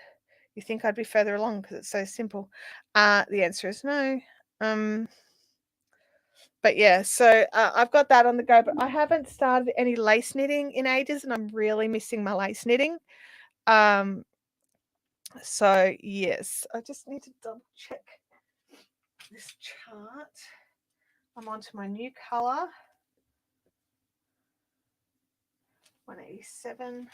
You think I'd be further along because it's so simple. The answer is no. But yeah, so I've got that on the go, but I haven't started any lace knitting in ages, and I'm really missing my lace knitting. So yes, I just need to double check this chart. I'm onto my new color. 187.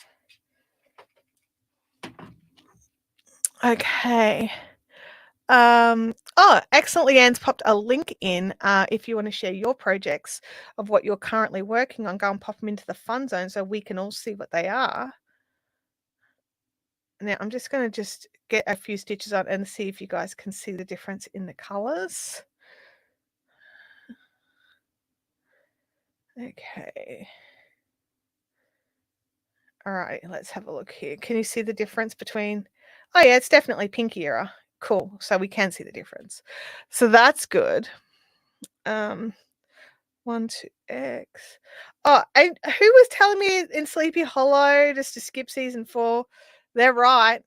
Okay. Excellent. Leanne's popped a link in. If you want to share your projects of what you're currently working on, go and pop them into the fun zone so we can all see what they are. Now I'm just going to get a few stitches on and see if you guys can see the difference in the colors. Okay. All right, let's have a look here. Can you see the difference between? Oh yeah, it's definitely pinkier. Cool. So we can see the difference. So that's good. 1-2x. Oh, and who was telling me in Sleepy Hollow just to skip season 4? They're right.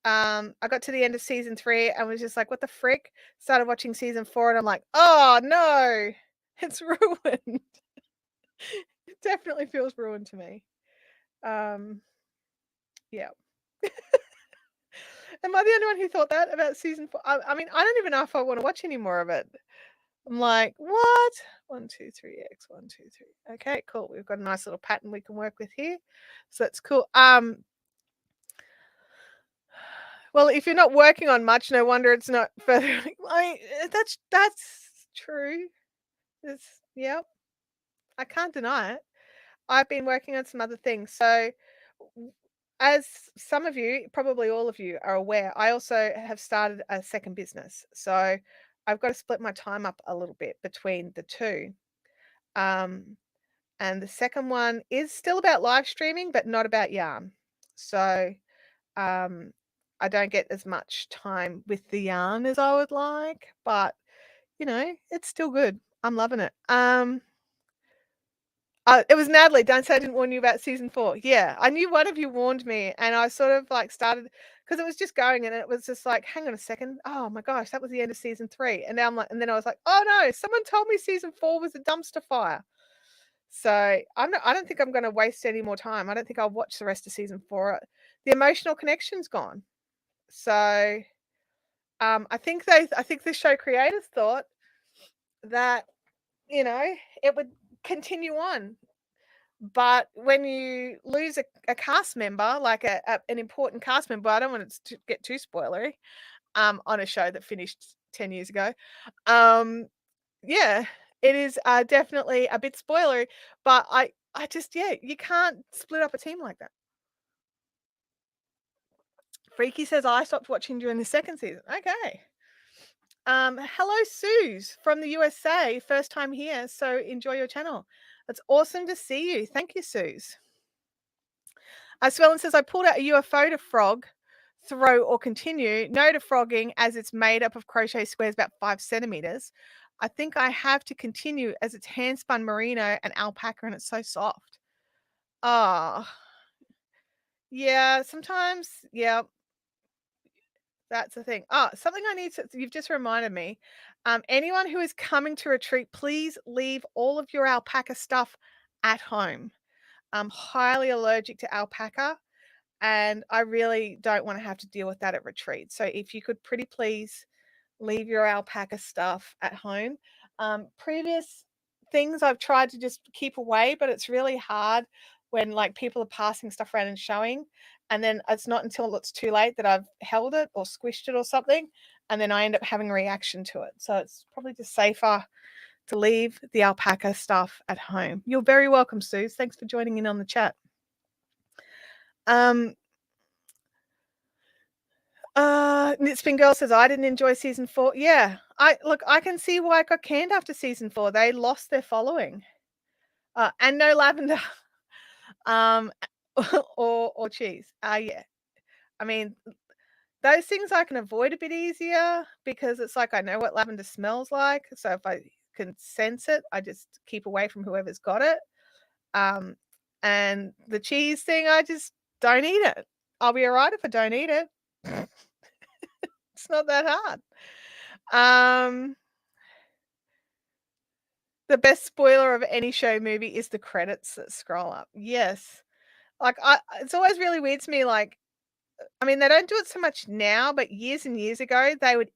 I got to the end of season 3 and was just like, what the frick? Started watching season 4 and I'm like, oh no, it's ruined. It definitely feels ruined to me. Yeah. Am I the only one who thought that about season 4? I mean, I don't even know if I want to watch any more of it. I'm like, what? 1, 2, 3x, 1, 2, 3. Okay, cool. We've got a nice little pattern we can work with here. So that's cool. Well, if you're not working on much, no wonder it's not further. That's true. Yep. I can't deny it. I've been working on some other things. So as some of you, probably all of you are aware, I also have started a second business. So I've got to split my time up a little bit between the two. And the second one is still about live streaming, but not about yarn. So I don't get as much time with the yarn as I would like, but it's still good. I'm loving it. It was Natalie. Don't say I didn't warn you about season 4. Yeah, I knew one of you warned me, and I sort of like started because it was just going, and it was just like, hang on a second. Oh my gosh, that was the end of season 3, and now I'm like, and then I was like, oh no, someone told me season 4 was a dumpster fire. So I don't think I'm going to waste any more time. I don't think I'll watch the rest of season 4. The emotional connection's gone. So I think the show creators thought that it would continue on. But when you lose a cast member, like an important cast member, I don't want it to get too spoilery. on a show that finished 10 years ago. Yeah, it is, definitely a bit spoilery, but I just yeah, you can't split up a team like that. Freaky says, "I stopped watching during the 2nd season." Okay. Hello, Suze from the USA. First time here, so enjoy your channel. It's awesome to see you. Thank you, Suze. Swellen says, "I pulled out a UFO to frog, throw or continue. No to frogging as it's made up of crochet squares about 5 centimeters. I think I have to continue as it's hand spun merino and alpaca and it's so soft." Ah, yeah, sometimes, yeah, that's the thing. Oh, something I need to, you've just reminded me. Anyone who is coming to retreat, please leave all of your alpaca stuff at home. I'm highly allergic to alpaca and I really don't want to have to deal with that at retreat. So if you could pretty please leave your alpaca stuff at home. Previous things I've tried to just keep away, but it's really hard when like people are passing stuff around and showing, and then it's not until it's too late that I've held it or squished it or something, and then I end up having a reaction to it. So it's probably just safer to leave the alpaca stuff at home. You're very welcome, Suze. Thanks for joining in on the chat. Knitspin Girl says, "I didn't enjoy season 4." Yeah, I can see why it got canned after season 4. They lost their following. And no lavender, um, or cheese. Yeah. I mean, those things I can avoid a bit easier because it's like I know what lavender smells like. So if I can sense it, I just keep away from whoever's got it. Um, and the cheese thing, I just don't eat it. I'll be all right if I don't eat it. It's not that hard. The best spoiler of any show movie is the credits that scroll up. Yes. Like, it's always really weird to me, like, I mean, they don't do it so much now, but years and years ago, they would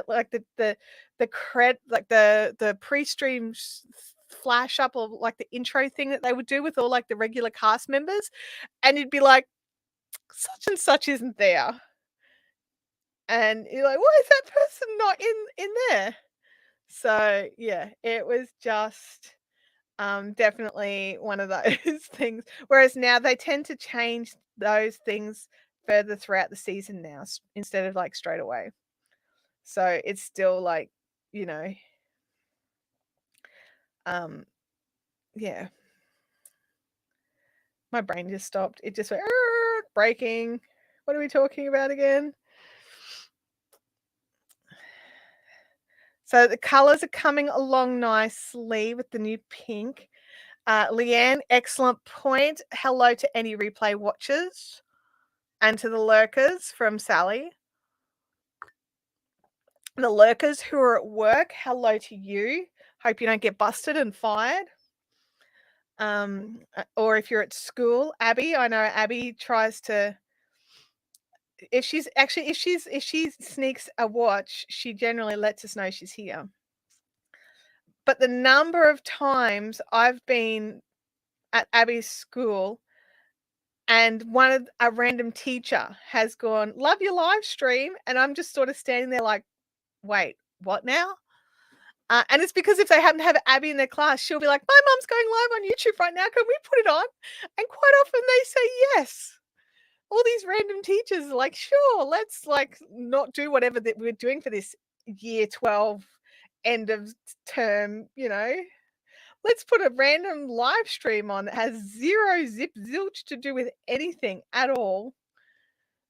like the pre-stream flash up or like the intro thing that they would do with all like the regular cast members, and you'd be like, such and such isn't there. And you're like, why is that person not in there? So yeah, it was just definitely one of those things. Whereas now they tend to change those things further throughout the season now instead of like straight away. So it's still like, you know, um, yeah. My brain just stopped. It just went breaking. What are we talking about again? So the colors are coming along nicely with the new pink. Leanne, excellent point. Hello to any replay watchers and to the lurkers from Sally. The lurkers who are at work, hello to you. Hope you don't get busted and fired. Or if you're at school, Abby, I know Abby tries to, if she sneaks a watch, she generally lets us know she's here. But the number of times I've been at Abby's school and a random teacher has gone, "Love your live stream," and I'm just sort of standing there like, "Wait, what now?" And it's because if they happen to have Abby in their class, she'll be like, "My mum's going live on YouTube right now. Can we put it on?" And quite often they say yes. All these random teachers are like, "Sure, let's like not do whatever that we're doing for this year 12 end of term, you know. Let's put a random live stream on that has zero zip zilch to do with anything at all."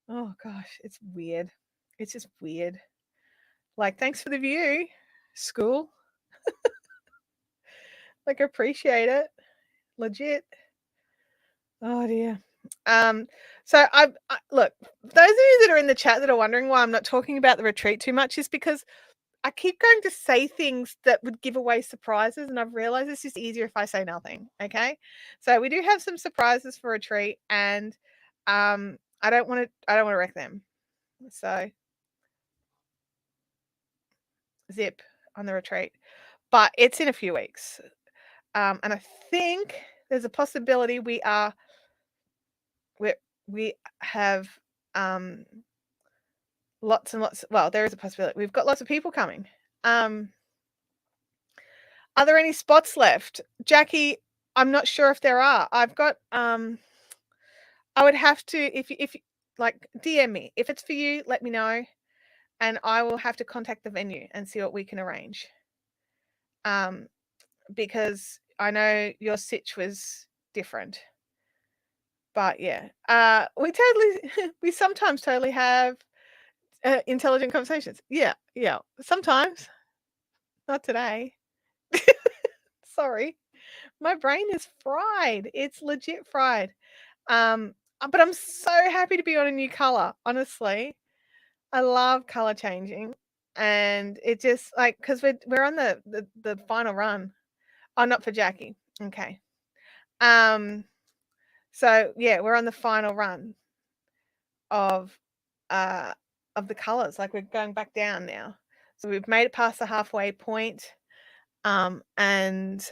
Oh gosh, it's weird. It's just weird. Like, thanks for the view, school. Like, appreciate it. Legit. Oh dear. So I look, those of you that are in the chat that are wondering why I'm not talking about the retreat too much is because I keep going to say things that would give away surprises, and I've realized it's just easier if I say nothing. Okay. So we do have some surprises for retreat, and I don't want to wreck them. So zip on the retreat. But it's in a few weeks. And I think there's a possibility we have lots and lots. Well, there is a possibility. We've got lots of people coming. Are there any spots left? Jackie, I'm not sure if there are. I've got, I would have to, if like, DM me. If it's for you, let me know, and I will have to contact the venue and see what we can arrange. Because I know your sitch was different. But yeah, we sometimes totally have intelligent conversations. Yeah, sometimes. Not today. Sorry. My brain is fried. It's legit fried. But I'm so happy to be on a new color, honestly. I love color changing, and it just, like, because we're on the final run. Oh, not for Jackie. Okay. So yeah, we're on the final run of uh of the colors. Like, we're going back down now. So we've made it past the halfway point. And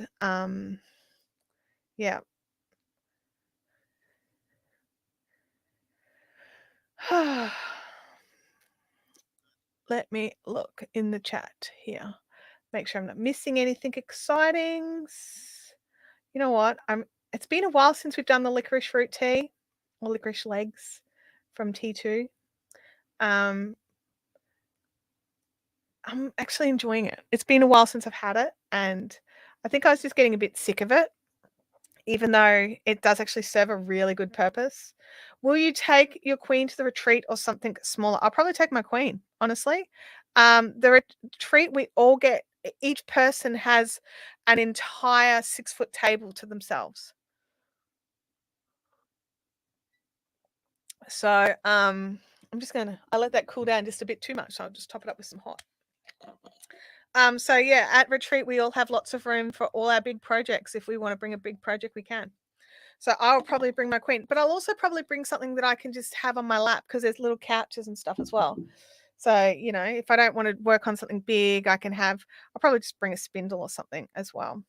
yeah. Let me look in the chat here. Make sure I'm not missing anything exciting. You know what? It's been a while since we've done the licorice fruit tea or licorice legs from T2. I'm actually enjoying it. It's been a while since I've had it, and I think I was just getting a bit sick of it, even though it does actually serve a really good purpose. Will you take your queen to the retreat or something smaller? I'll probably take my queen, honestly. The retreat, we all get, each person has an entire 6-foot table to themselves. So I'm just gonna, I let that cool down just a bit too much, so I'll just top it up with some hot. So yeah, at retreat we all have lots of room for all our big projects. If we want to bring a big project, we can. So I'll probably bring my queen, but I'll also probably bring something that I can just have on my lap, because there's little couches and stuff as well. So, you know, if I don't want to work on something big, I'll probably just bring a spindle or something as well.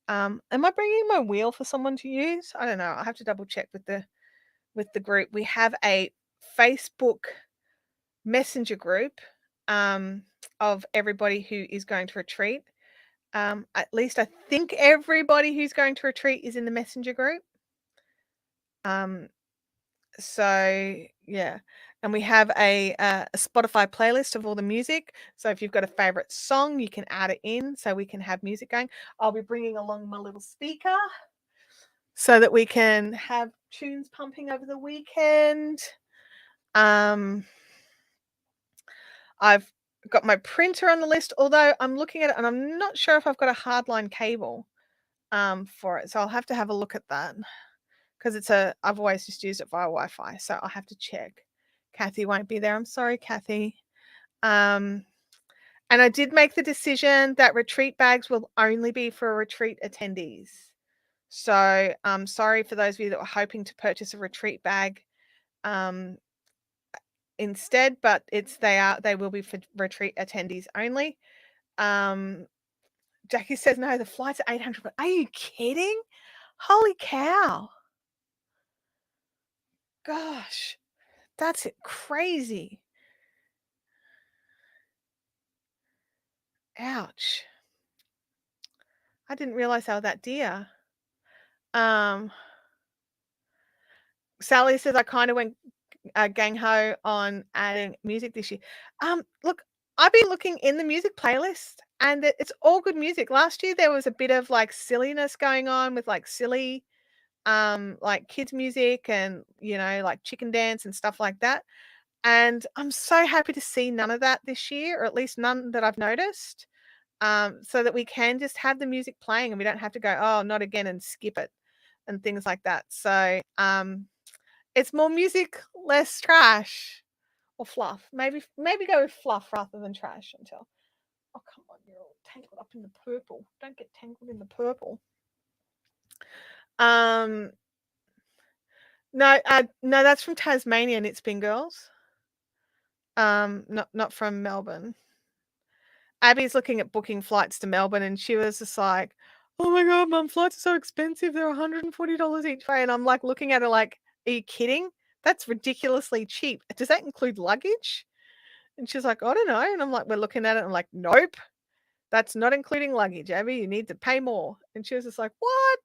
Am I bringing my wheel for someone to use? I don't know. I'll have to double check with the group. We have a Facebook Messenger group of everybody who is going to retreat. At least I think everybody who's going to retreat is in the Messenger group. So yeah, and we have a Spotify playlist of all the music. So if you've got a favorite song, you can add it in, so we can have music going. I'll be bringing along my little speaker so that we can have tunes pumping over the weekend. I've got my printer on the list, although I'm looking at it and I'm not sure if I've got a hardline cable for it. So I'll have to have a look at that, because I've always just used it via Wi-Fi. So I'll have to check. Kathy won't be there. I'm sorry, Kathy. And I did make the decision that retreat bags will only be for retreat attendees. So I'm sorry for those of you that were hoping to purchase a retreat bag instead, but they will be for retreat attendees only. Jackie says no, the flight's are $800. Are you kidding? Holy cow. Gosh, that's crazy. Ouch. I didn't realize they were that dear. Sally says I kind of went gang ho on adding music this year. Look, I've been looking in the music playlist, and it's all good music. Last year there was a bit of like silliness going on with like silly like kids music, and you know, like chicken dance and stuff like that. And I'm so happy to see none of that this year, or at least none that I've noticed. So that we can just have the music playing and we don't have to go, oh, not again, and skip it and things like that. So it's more music, less trash or fluff. Maybe go with fluff rather than trash until. Oh, come on, you're all tangled up in the purple. Don't get tangled in the purple. No, that's from Tasmania, and it's been girls. Not from Melbourne. Abby's looking at booking flights to Melbourne, and she was just like, "Oh my god, mum, flights are so expensive. They're $140 each way." And I'm like looking at her like, "Are you kidding? That's ridiculously cheap. Does that include luggage?" And she's like, "I don't know." And I'm like, we're looking at it. I'm like, "Nope, that's not including luggage, Abby. You need to pay more." And she was just like, "What?"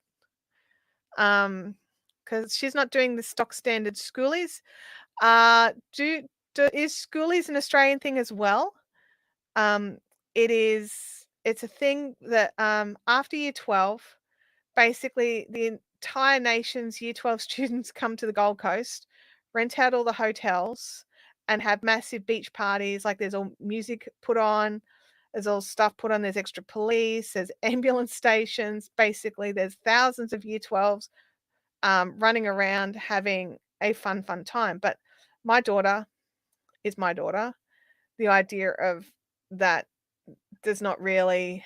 Because she's not doing the stock standard schoolies. Is schoolies an Australian thing as well? Um, it's a thing that after year 12, basically the entire nation's year 12 students come to the Gold Coast, rent out all the hotels, and have massive beach parties. Like there's all music put on, there's all stuff put on, there's extra police, there's ambulance stations. Basically, there's thousands of year 12s running around having a fun time. But my daughter is my daughter. The idea of that does not really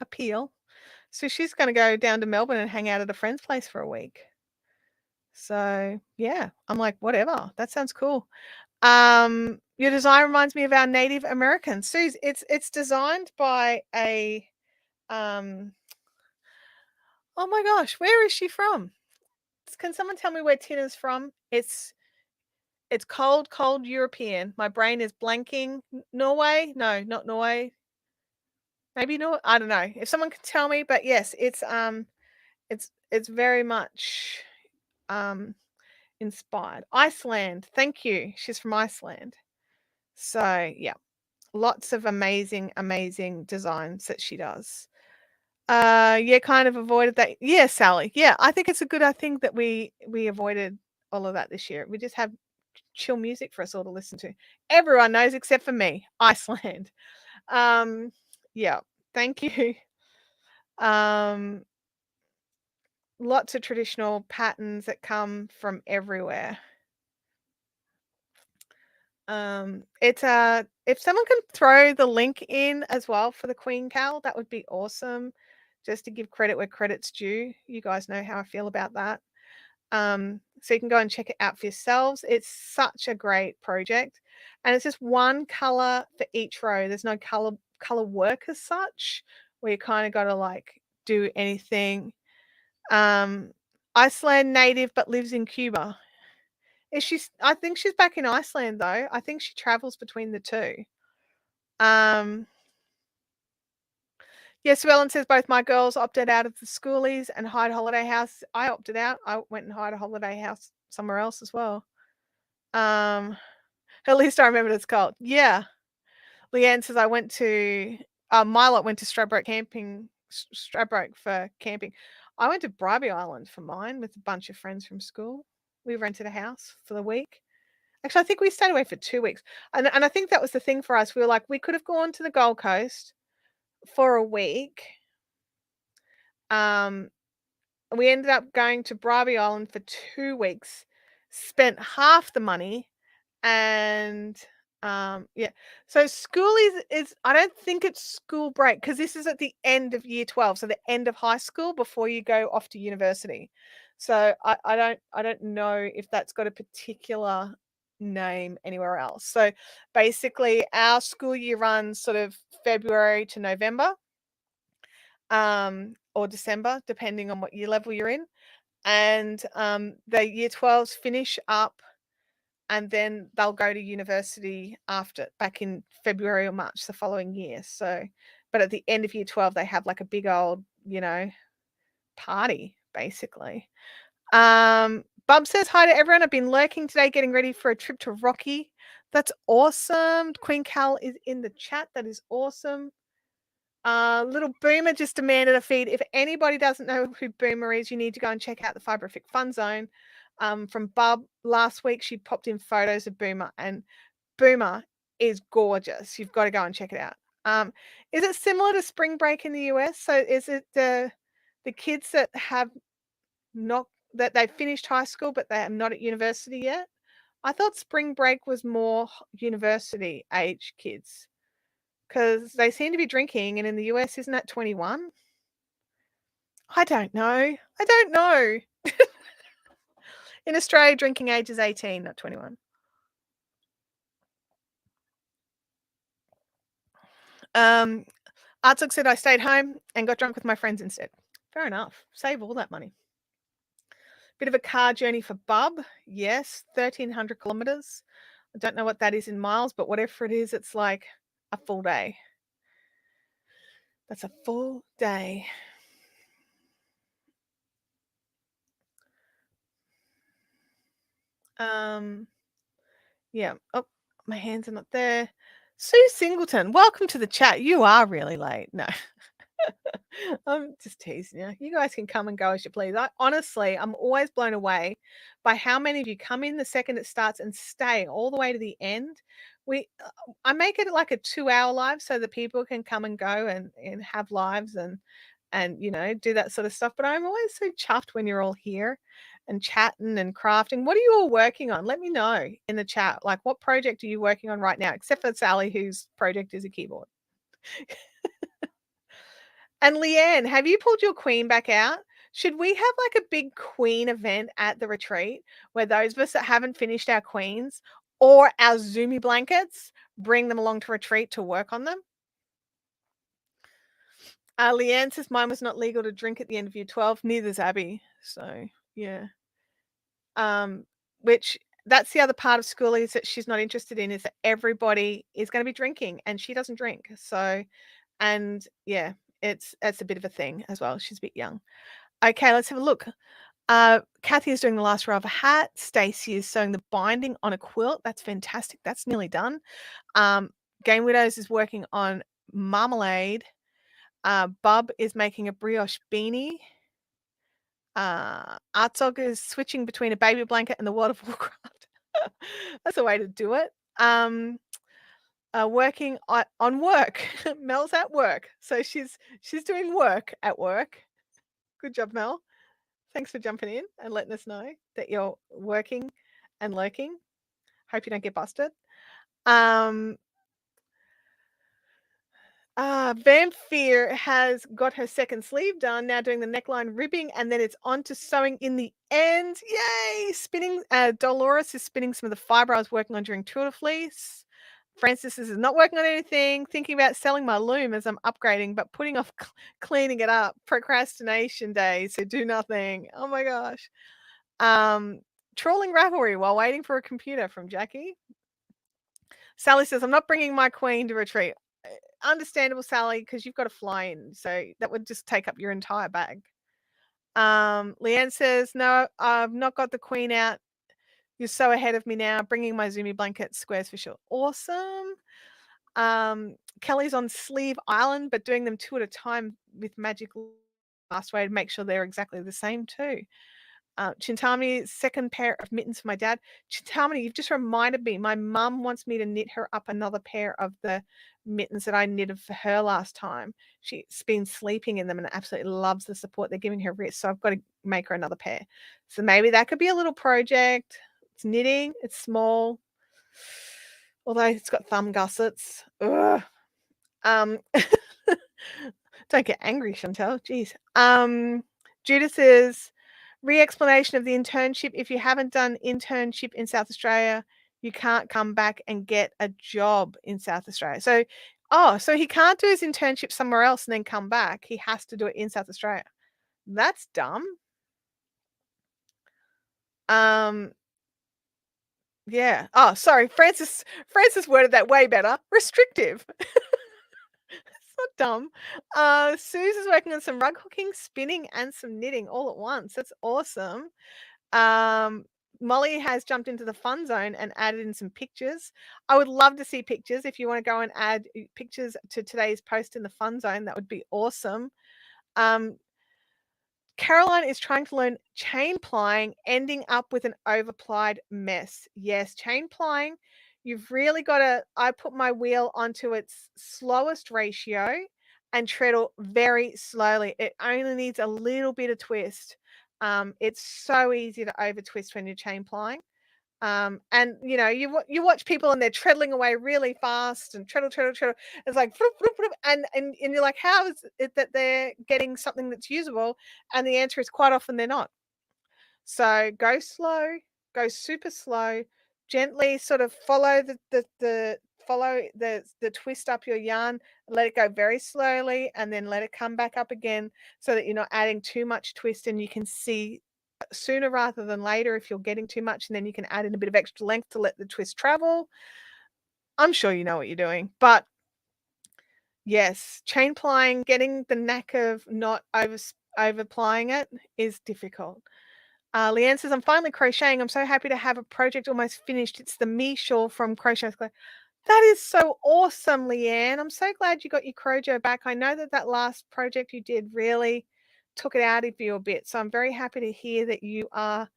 appeal. So she's going to go down to Melbourne and hang out at a friend's place for a week. So yeah, I'm like, whatever. That sounds cool. Your design reminds me of our Native Americans. Suze, it's designed by a oh my gosh, where is she from? Can someone tell me where Tina's from? It's cold European. My brain is blanking. Norway? No, not Norway. Maybe no, I don't know. If someone can tell me, but yes, it's very much inspired. Iceland. Thank you. She's from Iceland. So, yeah. Lots of amazing designs that she does. Yeah, kind of avoided that. Yeah, Sally. Yeah, I think it's a good thing that we avoided all of that this year. We just have chill music for us all to listen to. Everyone knows except for me. Iceland. Yeah. Thank you. Lots of traditional patterns that come from everywhere. It's if someone can throw the link in as well for the Queen Cal, that would be awesome. Just to give credit where credit's due. You guys know how I feel about that. So you can go and check it out for yourselves. It's such a great project, and it's just one color for each row. There's no color work as such, where you kind of got to like do anything. Iceland native but lives in Cuba. I think she's back in Iceland though. I think she travels between the two. Yeah, Sue Ellen says both my girls opted out of the schoolies and Hyde Holiday House. I opted out. I went and hired a holiday house somewhere else as well. At least I remember what it's called. Yeah. Leanne says I went to Mylot went to Stradbroke for camping. I went to Bribie Island for mine with a bunch of friends from school. We rented a house for the week. Actually, I think we stayed away for 2 weeks. And I think that was the thing for us. We were like, we could have gone to the Gold Coast for a week. We ended up going to Bribie Island for 2 weeks, spent half the money, and yeah. So school is I don't think it's school break because this is at the end of year 12, so the end of high school before you go off to university. So I don't know if that's got a particular name anywhere else. So basically our school year runs sort of February to November. Or December, depending on what year level you're in. And the year 12s finish up and then they'll go to university back in February or March the following year. So, but at the end of year 12, they have like a big old, party, basically. Bub says, hi to everyone. I've been lurking today, getting ready for a trip to Rocky. That's awesome. Queen Cal is in the chat. That is awesome. Little Boomer just demanded a feed. If anybody doesn't know who Boomer is, you need to go and check out the Fiberific Fun Zone. From Bub last week, she popped in photos of Boomer, and Boomer is gorgeous. You've got to go and check it out. Is it similar to spring break in the US? So is it the kids that have not that they've finished high school but they are not at university yet? I thought spring break was more university age kids. Because they seem to be drinking, and in the US, isn't that 21? I don't know. In Australia, drinking age is 18, not 21. Artsuk said I stayed home and got drunk with my friends instead. Fair enough. Save all that money. Bit of a car journey for Bub. Yes, 1,300 kilometers. I don't know what that is in miles, but whatever it is, it's like a full day. That's a full day. Yeah. Oh, my hands are not there. Sue Singleton, welcome to the chat. You are really late. No. I'm just teasing you. You guys can come and go as you please. Honestly, I'm always blown away by how many of you come in the second it starts and stay all the way to the end. I make it like a 2-hour live so that people can come and go and have lives and do that sort of stuff. But I'm always so chuffed when you're all here and chatting and crafting. What are you all working on? Let me know in the chat. Like, what project are you working on right now? Except for Sally, whose project is a keyboard. And Leanne, have you pulled your queen back out? Should we have like a big queen event at the retreat where those of us that haven't finished our queens or our Zoomy blankets bring them along to retreat to work on them? Leanne says mine was not legal to drink at the end of year 12. Neither's Abby. So, yeah. Which that's the other part of school is that she's not interested in is that everybody is going to be drinking and she doesn't drink. So, and yeah, it's a bit of a thing as well. She's a bit young. Okay, let's have a look. Kathy is doing the last row of a hat. Stacey is sewing the binding on a quilt. That's fantastic. That's nearly done. Game Widows is working on marmalade. Bub is making a brioche beanie. Artzog is switching between a baby blanket and the World of Warcraft. That's a way to do it. Working on work. Mel's at work. So she's doing work at work. Good job, Mel. Thanks for jumping in and letting us know that you're working and lurking. Hope you don't get busted. Vampire has got her second sleeve done, now doing the neckline ribbing, and then it's on to sewing in the end. Yay! Spinning. Dolores is spinning some of the fibre I was working on during Tour de Fleece. Francis is not working on anything, thinking about selling my loom as I'm upgrading, but putting off cleaning it up. Procrastination day, so do nothing. Oh my gosh. Trawling Ravelry while waiting for a computer from Jackie. Sally says, I'm not bringing my queen to retreat. Understandable, Sally, because you've got to fly in. So that would just take up your entire bag. Leanne says, no, I've not got the queen out. You're so ahead of me now. Bringing my Zoomy blanket, squares for sure. Awesome. Kelly's on Sleeve Island, but doing them 2 at a time with magic last way to make sure they're exactly the same too. Chintamani's second pair of mittens for my dad. Chintamani, you've just reminded me. My mum wants me to knit her up another pair of the mittens that I knitted for her last time. She's been sleeping in them and absolutely loves the support they're giving her wrist. So I've got to make her another pair. So maybe that could be a little project. It's knitting. It's small. Although it's got thumb gussets. Ugh. Don't get angry, Chantel. Jeez. Judith is re-explanation of the internship. If you haven't done internship in South Australia, you can't come back and get a job in South Australia. So he can't do his internship somewhere else and then come back. He has to do it in South Australia. That's dumb. Yeah. Oh, sorry. Francis worded that way better. Restrictive. It's not dumb. Suze is working on some rug hooking, spinning, and some knitting all at once. That's awesome. Molly has jumped into the fun zone and added in some pictures. I would love to see pictures. If you want to go and add pictures to today's post in the fun zone, that would be awesome. Caroline is trying to learn chain plying, ending up with an overplied mess. Yes, chain plying, you've really got to, I put my wheel onto its slowest ratio and treadle very slowly. It only needs a little bit of twist. It's so easy to over twist when you're chain plying. And you watch people and they're treadling away really fast and treadle. It's like and you're like, how is it that they're getting something that's usable? And the answer is quite often they're not. So go slow, go super slow, gently sort of follow the twist up your yarn, let it go very slowly, and then let it come back up again so that you're not adding too much twist and you can see sooner rather than later if you're getting too much, and then you can add in a bit of extra length to let the twist travel. I'm sure you know what you're doing, but yes, chain plying, getting the knack of not over plying it is difficult. Leanne says, I'm finally crocheting. I'm so happy to have a project almost finished. It's the me shawl from Crochet Square. That is so awesome, Leanne. I'm so glad you got your crojo back. I know that last project you did really took it out of you a bit. So I'm very happy to hear that you are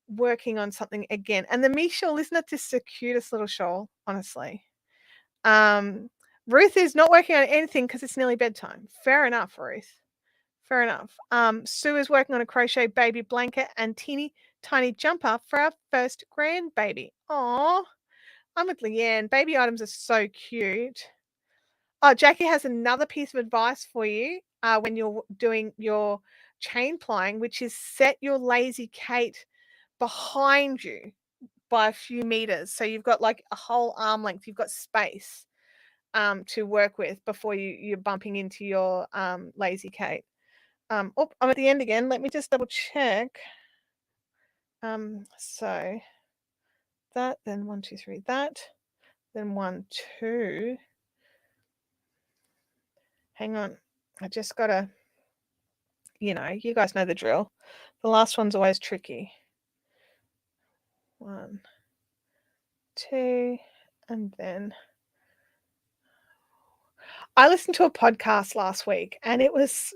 working on something again. And the me shawl, isn't it just the cutest little shawl, honestly? Ruth is not working on anything because it's nearly bedtime. Fair enough, Ruth. Fair enough. Sue is working on a crochet baby blanket and teeny tiny jumper for our first grandbaby. Aw, I'm with Leanne. Baby items are so cute. Oh, Jackie has another piece of advice for you when you're doing your chain plying, which is set your lazy Kate behind you by a few meters. So you've got like a whole arm length. You've got space to work with before you're bumping into your lazy Kate. I'm at the end again. Let me just double check. So that, then 1, 2, 3, that, then 1, 2. Hang on. I just gotta, you guys know the drill. The last one's always tricky. 1, 2, and then I listened to a podcast last week and it was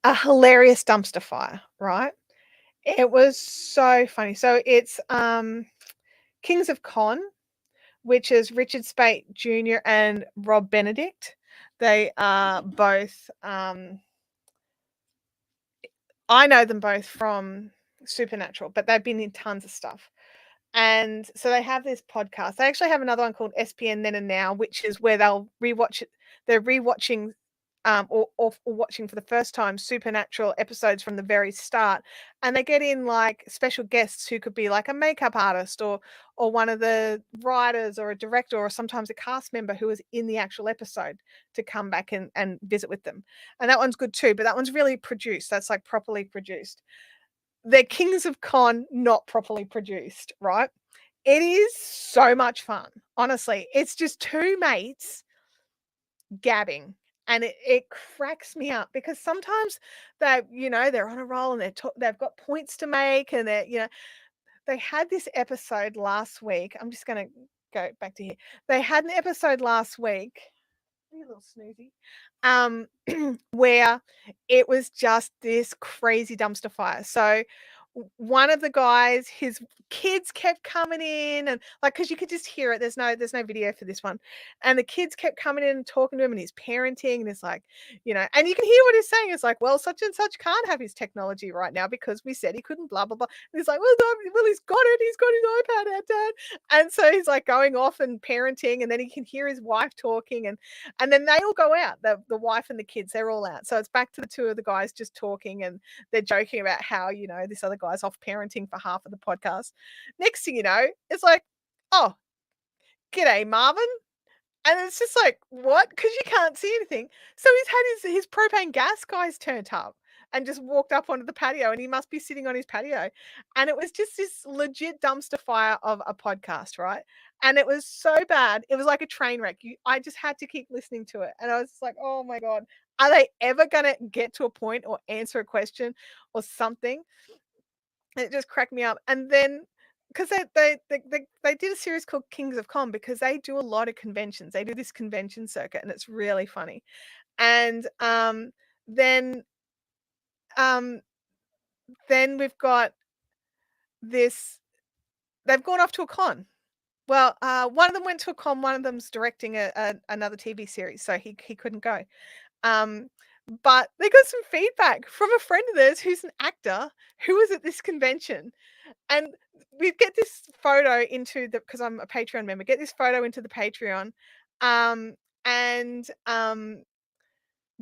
a hilarious dumpster fire, right? It was so funny. So it's Kings of Con, which is Richard Speight Jr. and Rob Benedict. They are both, I know them both from Supernatural, but they've been in tons of stuff. And so they have this podcast. They actually have another one called SPN Then and Now, which is where they'll rewatch it. They're rewatching or watching for the first time Supernatural episodes from the very start, and they get in like special guests who could be like a makeup artist or one of the writers or a director or sometimes a cast member who was in the actual episode to come back and visit with them. And that one's good too, but that one's really produced. That's like properly produced. They're Kings of Con, not properly produced, right? It is so much fun. Honestly, it's just two mates gabbing, and it cracks me up because sometimes they're on a roll and they've got points to make, and they had this episode last week. I'm just going to go back to here. They had an episode last week. You little snoozy. Where it was just this crazy dumpster fire. So one of the guys, his kids kept coming in, and like, because you could just hear it. There's no video for this one, and the kids kept coming in and talking to him, and he's parenting, and it's like, and you can hear what he's saying. It's like, well, such and such can't have his technology right now because we said he couldn't, blah blah blah. And he's like, well, he's got it. He's got his iPad out, Dad. And so he's like going off and parenting, and then he can hear his wife talking, and then they all go out. The wife and the kids, they're all out. So it's back to the two of the guys just talking, and they're joking about how this other guy's off parenting for half of the podcast. Next thing you know, it's like, oh, g'day, Marvin. And it's just like, what? Because you can't see anything. So he's had his propane gas guys turned up and just walked up onto the patio, and he must be sitting on his patio. And it was just this legit dumpster fire of a podcast, right? And it was so bad. It was like a train wreck. I just had to keep listening to it. And I was just like, oh my God, are they ever going to get to a point or answer a question or something? And it just cracked me up. And then because they did a series called Kings of Con because they do a lot of conventions. They do this convention circuit, and it's really funny. And then we've got this. They've gone off to a con. Well, one of them went to a con. One of them's directing another TV series, so he couldn't go. But they got some feedback from a friend of theirs who's an actor who was at this convention. And we get this photo into because I'm a Patreon member, get this photo into the Patreon.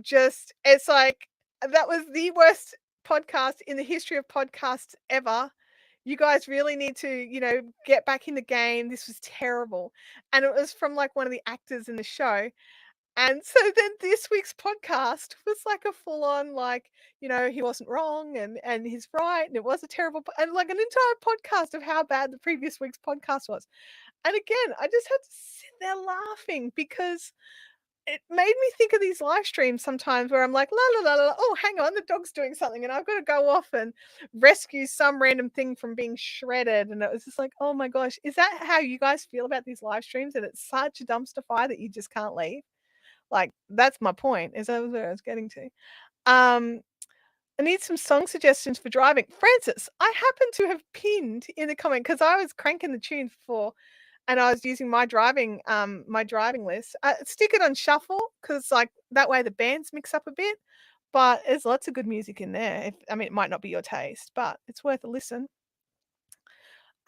Just, it's like, that was the worst podcast in the history of podcasts ever. You guys really need to, get back in the game. This was terrible. And it was from like one of the actors in the show. And so then this week's podcast was like a full on like, he wasn't wrong and he's right and it was a terrible and like an entire podcast of how bad the previous week's podcast was. And again, I just had to sit there laughing because it made me think of these live streams sometimes where I'm like, la la la la, oh, hang on, the dog's doing something, and I've got to go off and rescue some random thing from being shredded. And it was just like, oh my gosh, is that how you guys feel about these live streams? That it's such a dumpster fire that you just can't leave? Like, that's my point, is that where I was getting to. Um, I need some song suggestions for driving. Francis, I happen to have pinned in the comment because I was cranking the tune for and I was using my driving list. Stick it on shuffle because like that way the bands mix up a bit. But there's lots of good music in there. It might not be your taste, but it's worth a listen.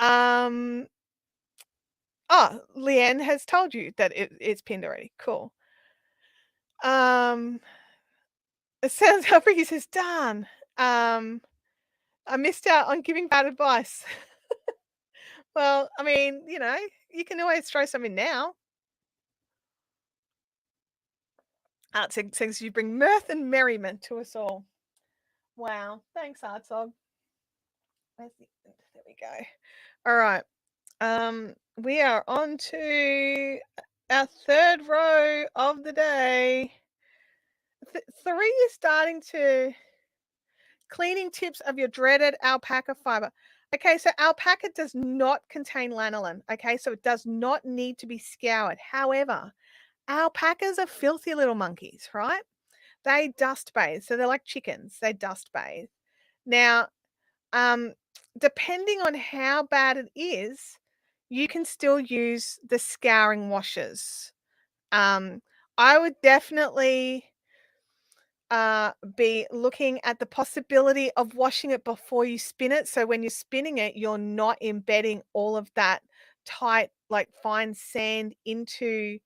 Leanne has told you that it's pinned already. Cool. It sounds happy. He says, "Darn, I missed out on giving bad advice." Well, you can always throw some in now. Says you bring mirth and merriment to us all. Wow. Thanks, Artsog. There we go. All right. We are on to our third row of the day. 3 is starting to cleaning tips of your dreaded alpaca fiber. Okay, so alpaca does not contain lanolin. Okay, so it does not need to be scoured. However, alpacas are filthy little monkeys, right? They dust bathe. So they're like chickens. They dust bathe. Now, depending on how bad it is, you can still use the scouring washers. I would definitely be looking at the possibility of washing it before you spin it. So when you're spinning it, you're not embedding all of that tight, like fine sand into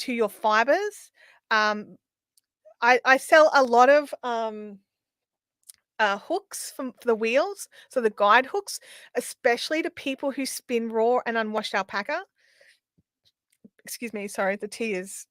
your fibers. I sell a lot of hooks for the wheels, so the guide hooks, especially to people who spin raw and unwashed alpaca. Excuse me, sorry, the tea is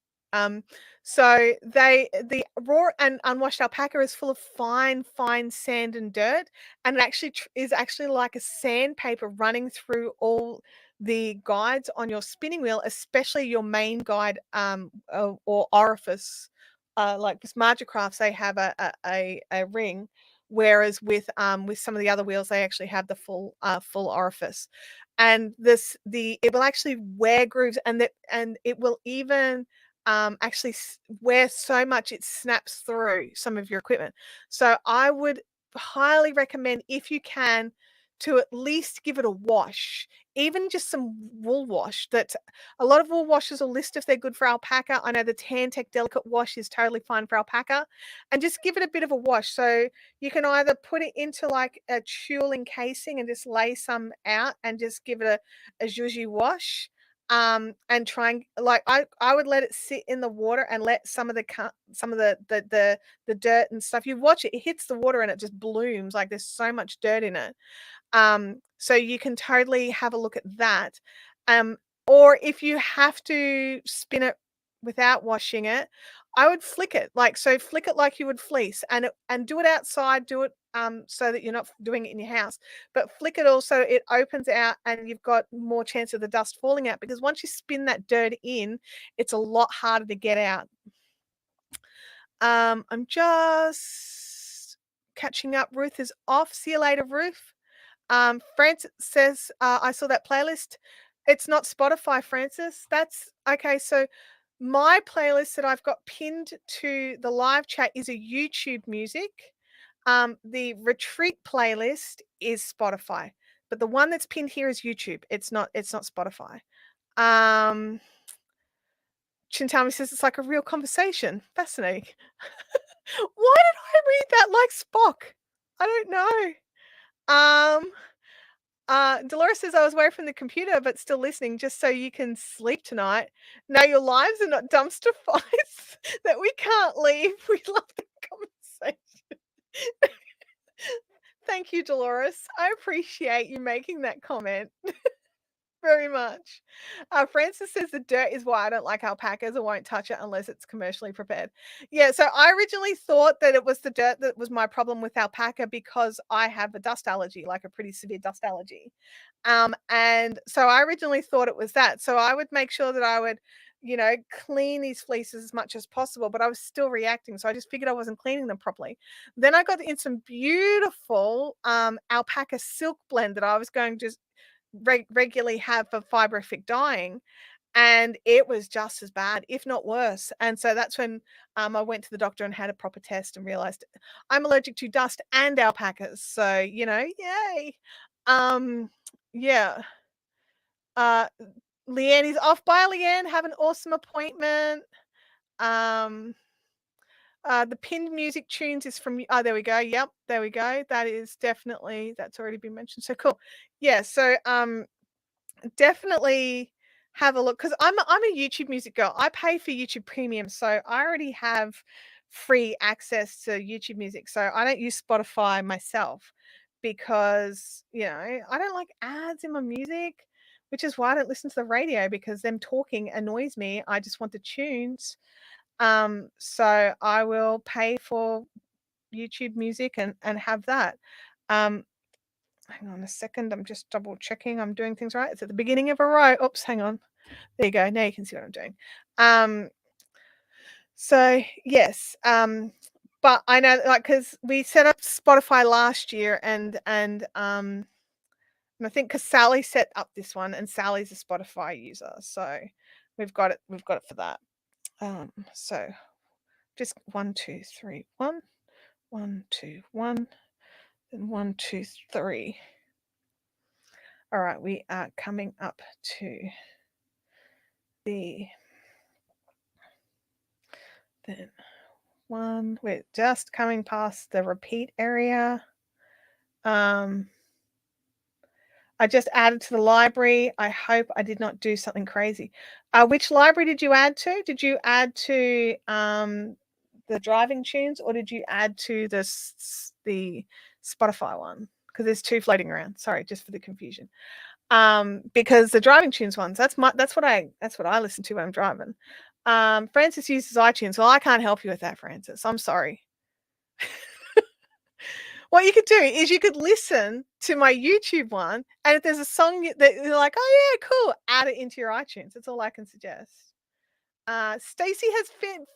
so the raw and unwashed alpaca is full of fine sand and dirt, and it actually is actually like a sandpaper running through all the guides on your spinning wheel, especially your main guide or orifice. Like with Crafts, they have a ring, whereas with some of the other wheels, they actually have the full orifice. And it will actually wear grooves, and it will even actually wear so much it snaps through some of your equipment. So I would highly recommend, if you can, to at least give it a wash, even just some wool wash. That a lot of wool washes will list if they're good for alpaca. I know the Tantec Delicate Wash is totally fine for alpaca, and just give it a bit of a wash. So you can either put it into like a tulle encasing and just lay some out and just give it a zhuzhy wash. And try and like I would let it sit in the water and let some of the dirt and stuff. You watch it, it hits the water and it just blooms, like there's so much dirt in it. So you can totally have a look at that. Or if you have to spin it without washing it, I would flick it. Flick it like you would fleece, and do it outside, do it so that you're not doing it in your house. But flick it also, it opens out and you've got more chance of the dust falling out, because once you spin that dirt in, it's a lot harder to get out. I'm just catching up. Ruth is off. See you later, Ruth. Francis says, I saw that playlist. It's not Spotify, Francis. That's okay. So my playlist that I've got pinned to the live chat is a YouTube music. The retreat playlist is Spotify, but the one that's pinned here is YouTube. It's not Spotify. Chintami says it's like a real conversation. Fascinating. Why did I read that like Spock? I don't know. Dolores says, I was away from the computer, but still listening just so you can sleep tonight. No, your lives are not dumpster fires that we can't leave. We love the conversation. Thank you, Dolores. I appreciate you making that comment. Very much. Francis says the dirt is why I don't like alpacas or won't touch it unless it's commercially prepared. Yeah, so I originally thought that it was the dirt that was my problem with alpaca because I have a dust allergy, like a pretty severe dust allergy. And so I originally thought it was that. So I would make sure that I would, clean these fleeces as much as possible, but I was still reacting. So I just figured I wasn't cleaning them properly. Then I got in some beautiful alpaca silk blend that I was going to regularly have for Fiberific dyeing, and it was just as bad, if not worse. And so that's when I went to the doctor and had a proper test and realized I'm allergic to dust and alpacas. So, yay. Um, yeah. Uh, Leanne is off. Bye, Leanne. Have an awesome appointment. Um, the pinned music tunes is from, oh, there we go. Yep, there we go. That is definitely, that's already been mentioned. So cool. Yeah. So, definitely have a look because I'm a YouTube music girl. I pay for YouTube Premium, so I already have free access to YouTube Music. So I don't use Spotify myself because I don't like ads in my music, which is why I don't listen to the radio because them talking annoys me. I just want the tunes. So I will pay for YouTube Music and have that. Um, Hang on a second. I'm just double checking I'm doing things right. It's at the beginning of a row. Oops, hang on. There you go. Now you can see what I'm doing. So yes. But I know like because we set up Spotify last year and I think because Sally set up this one and Sally's a Spotify user. So we've got it for that. So just 1, 2, 3, 1, 1, 2, 1, and 1, 2, 3. All right, we are coming up to then one. We're just coming past the repeat area. I just added to the library. I hope I did not do something crazy. Which library did you add to? Did you add to the driving tunes or did you add to the Spotify one? Because there's two floating around. Sorry, just for the confusion. Because the driving tunes ones, that's what I listen to when I'm driving. Francis uses iTunes. Well, I can't help you with that, Francis. I'm sorry. What you could do is you could listen to my YouTube one, and if there's a song that you're like, oh yeah, cool, add it into your iTunes. That's all I can suggest. Stacy has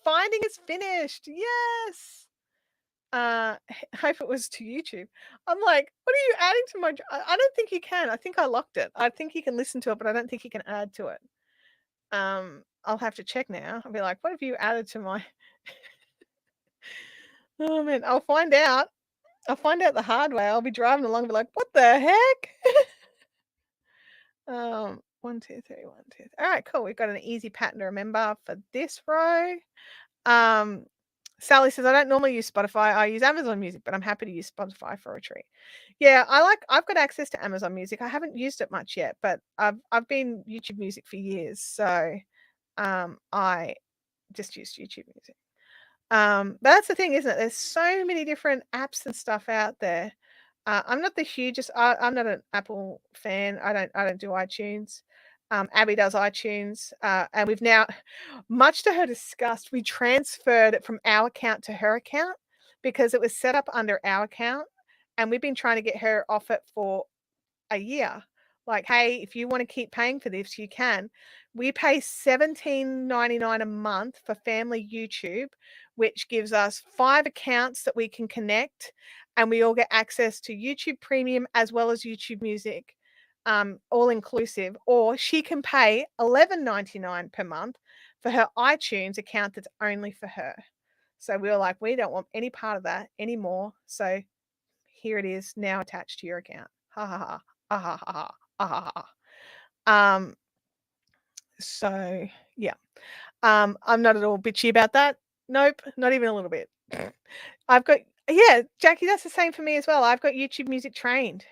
Finding is finished. Yes. I hope it was to YouTube. I'm like, what are you adding to my? I don't think you can. I think I locked it. I think you can listen to it, but I don't think you can add to it. I'll have to check now. I'll be like, what have you added to my? Oh man, I'll find out. I'll find out the hard way. I'll be driving along and be like, what the heck? 1, 2, 3, 1, 2. All right, cool. We've got an easy pattern to remember for this row. Sally says, I don't normally use Spotify. I use Amazon Music, but I'm happy to use Spotify for a treat. Yeah, I've got access to Amazon Music. I haven't used it much yet, but I've been YouTube Music for years. So I just used YouTube Music. But that's the thing, isn't it? There's so many different apps and stuff out there. I'm not the hugest. I'm not an Apple fan. I don't do iTunes. Abby does iTunes, and we've now, much to her disgust, we transferred it from our account to her account because it was set up under our account, and we've been trying to get her off it for a year. Like, hey, if you want to keep paying for this, you can. We pay $17.99 a month for family YouTube, which gives us 5 accounts that we can connect, and we all get access to YouTube Premium as well as YouTube Music, all inclusive. Or she can pay $11.99 per month for her iTunes account that's only for her. So we were like, we don't want any part of that anymore. So here it is now attached to your account. Ha ha ha. Ha ha ha ha. Ha ha ha. So yeah. I'm not at all bitchy about that. Nope, not even a little bit. I've got Yeah, Jackie, that's the same for me as well. I've got YouTube Music trained.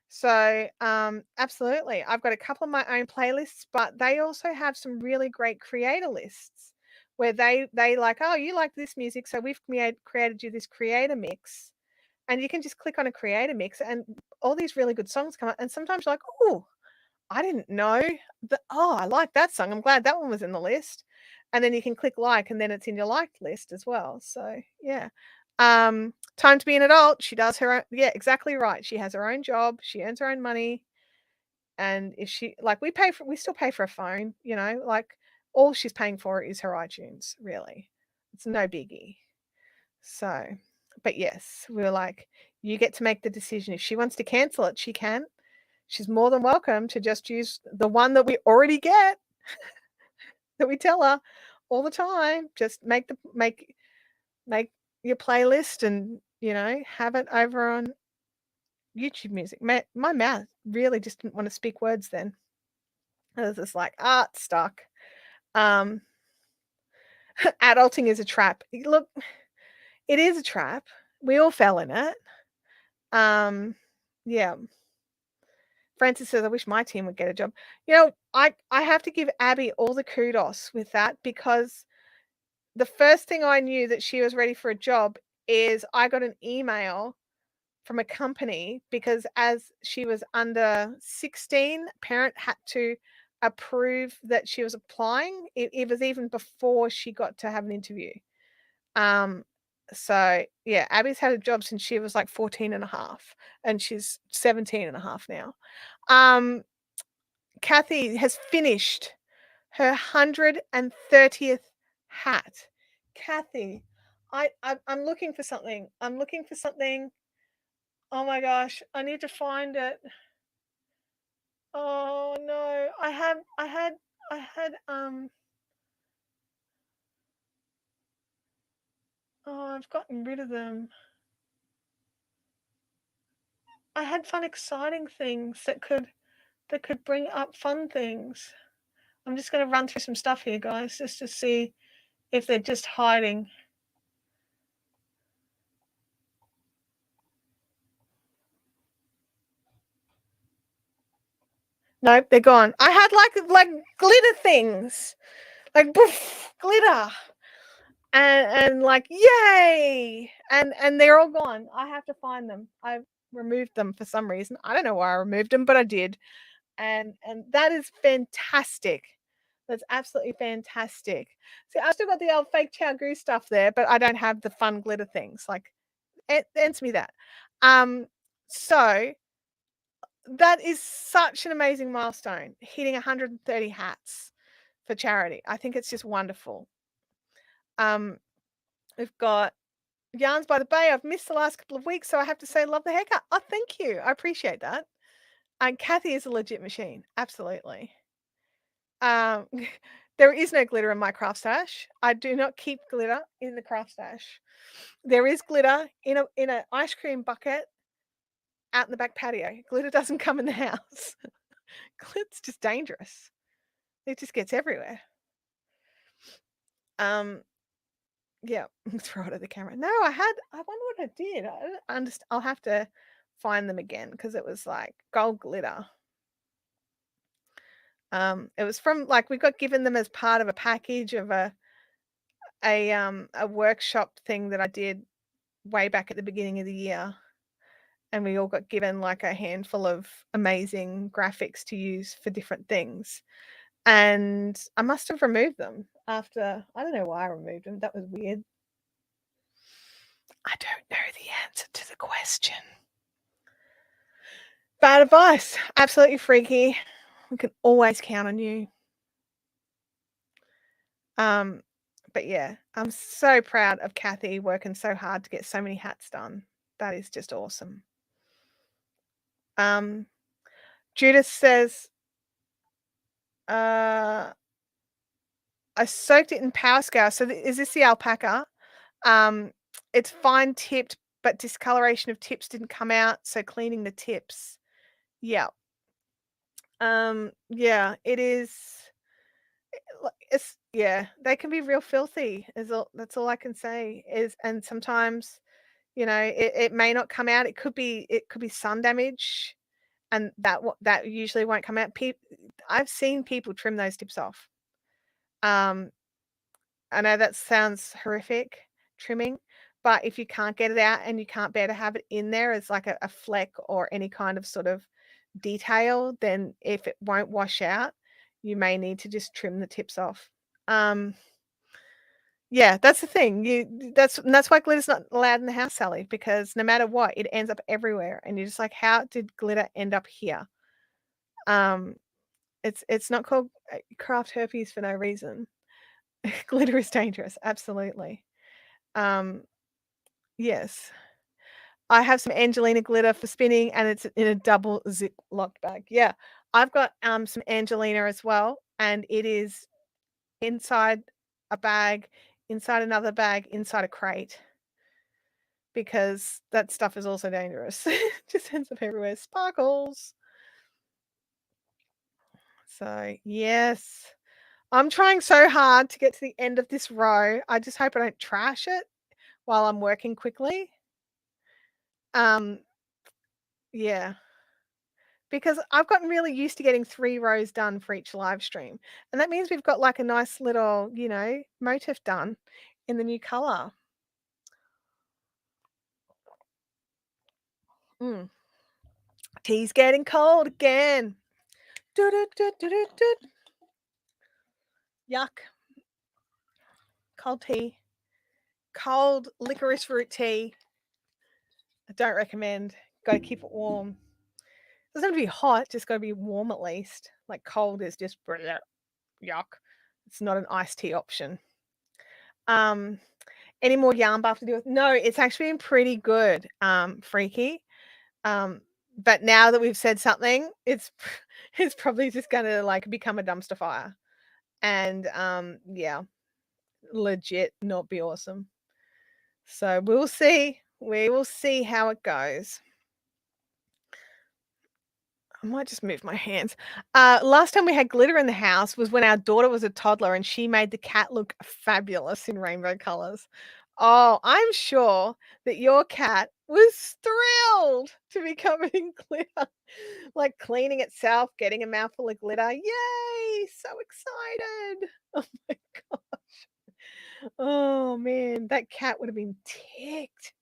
So, absolutely. I've got a couple of my own playlists, but they also have some really great creator lists where they like, oh, you like this music, so we've created you this creator mix. And you can just click on a creator mix and all these really good songs come up. And sometimes you're like, oh, I didn't know that. Oh, I like that song. I'm glad that one was in the list. And then you can click like, and then it's in your liked list as well. So yeah. Time to be an adult. She does her own. Yeah, exactly right. She has her own job. She earns her own money. And if she like, we still pay for a phone. Like all she's paying for is her iTunes. Really, it's no biggie. So, but yes, we were like, you get to make the decision. If she wants to cancel it, she can. She's more than welcome to just use the one that we already get, that we tell her all the time. Just make your playlist and, have it over on YouTube Music. My mouth really just didn't want to speak words then. I was just like, it's stuck. Um, Adulting is a trap. Look, it is a trap. We all fell in it. Yeah. Francis says, I wish my team would get a job. I have to give Abby all the kudos with that, because the first thing I knew that she was ready for a job is I got an email from a company, because as she was under 16, parent had to approve that she was applying. It was even before she got to have an interview. So yeah, Abby's had a job since she was like 14 and a half, and she's 17 and a half now. Kathy has finished her 130th hat. Kathy, I'm looking for something. Oh my gosh, I need to find it. Oh no, I had oh, I've gotten rid of them. I had fun, exciting things that could bring up fun things. I'm just going to run through some stuff here, guys, just to see if they're just hiding. Nope, they're gone. I had like glitter things, like poof, glitter, and like yay, and they're all gone. I have to find them. I removed them for some reason. I don't know why I removed them, but I did, and that is fantastic. That's absolutely fantastic. See, I've still got the old fake chow goo stuff there, but I don't have the fun glitter things. Like, answer me that. So that is such an amazing milestone, hitting 130 hats for charity. I think it's just wonderful. We've got Yarns by the Bay. I've missed the last couple of weeks, so I have to say, love the haircut. Oh, thank you. I appreciate that. And Kathy is a legit machine. Absolutely. There is no glitter in my craft stash. I do not keep glitter in the craft stash. There is glitter in an ice cream bucket out in the back patio. Glitter doesn't come in the house. Glitter's just dangerous. It just gets everywhere. Yeah, throw it at the camera. No, I wonder what I did. I don't understand. I'll have to find them again, because it was like gold glitter. It was from, like, we got given them as part of a package of a workshop thing that I did way back at the beginning of the year. And we all got given like a handful of amazing graphics to use for different things. And I must have removed them after. I don't know why I removed them. That was weird. I don't know the answer to the question. Bad advice. Absolutely freaky. We can always count on you. But yeah, I'm so proud of Kathy working so hard to get so many hats done. That is just awesome. Judith says, I soaked it in power scour. So is this the alpaca? It's fine tipped, but discoloration of tips didn't come out. So cleaning the tips. Yeah. Yeah, it is. They can be real filthy. That's all I can say and sometimes, it may not come out. It could be sun damage, and that usually won't come out. I've seen people trim those tips off. I know that sounds horrific, trimming, but if you can't get it out and you can't bear to have it in there as like a fleck or any kind of sort of detail, then if it won't wash out, you may need to just trim the tips off. Yeah, that's the thing. That's why glitter's not allowed in the house, Sally, because no matter what, it ends up everywhere, and you're just like, how did glitter end up here? It's not called craft herpes for no reason. Glitter is dangerous, absolutely. Yes. I have some Angelina glitter for spinning, and it's in a double zip locked bag. Yeah, I've got some Angelina as well, and it is inside a bag, inside another bag, inside a crate, because that stuff is also dangerous. Just ends up everywhere. Sparkles. So yes, I'm trying so hard to get to the end of this row. I just hope I don't trash it while I'm working quickly. Yeah. Because I've gotten really used to getting 3 rows done for each live stream, and that means we've got, like, a nice little, motif done in the new colour. Mm. Tea's getting cold again. Doo doo doo doo doo doo. Yuck. Cold tea. Cold licorice root tea. I don't recommend. Gotta keep it warm. Doesn't have to be hot, just gotta be warm at least. Like, cold is just yuck. It's not an iced tea option. Any more yarn buff to deal with? No, it's actually been pretty good, Freaky. But now that we've said something, it's it's probably just gonna, like, become a dumpster fire. And, yeah, legit not be awesome. So we'll see. We will see how it goes. I might just move my hands. Last time we had glitter in the house was when our daughter was a toddler, and she made the cat look fabulous in rainbow colors. Oh, I'm sure that your cat was thrilled to be covered in glitter, like cleaning itself, getting a mouthful of glitter. Yay! So excited. Oh my gosh. Oh man, that cat would have been ticked.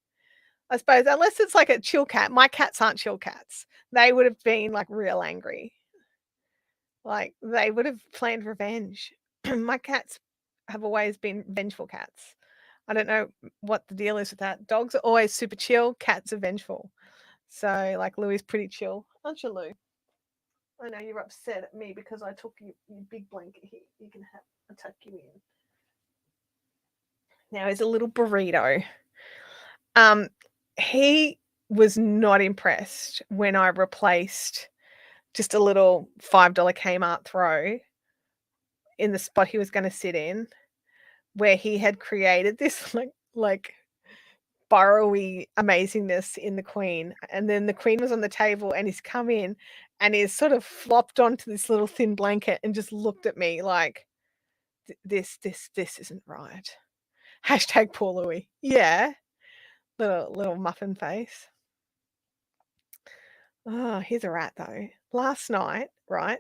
I suppose, unless it's like a chill cat. My cats aren't chill cats. They would have been, like, real angry. Like, they would have planned revenge. My cats have always been vengeful cats. I don't know what the deal is with that. Dogs are always super chill, cats are vengeful. So, like, Louie's pretty chill. Aren't you, Lou? I know you're upset at me because I took your big blanket here. You can have I'll tuck you in. Now he's a little burrito. He was not impressed when I replaced just a little $5 Kmart throw in the spot he was gonna sit in, where he had created this, like burrowy amazingness in the queen, and then the queen was on the table, and he's come in, and he's sort of flopped onto this little thin blanket and just looked at me like, this isn't right." Hashtag poor Louie. Yeah. Little muffin face. Oh, he's a rat though. Last night, right,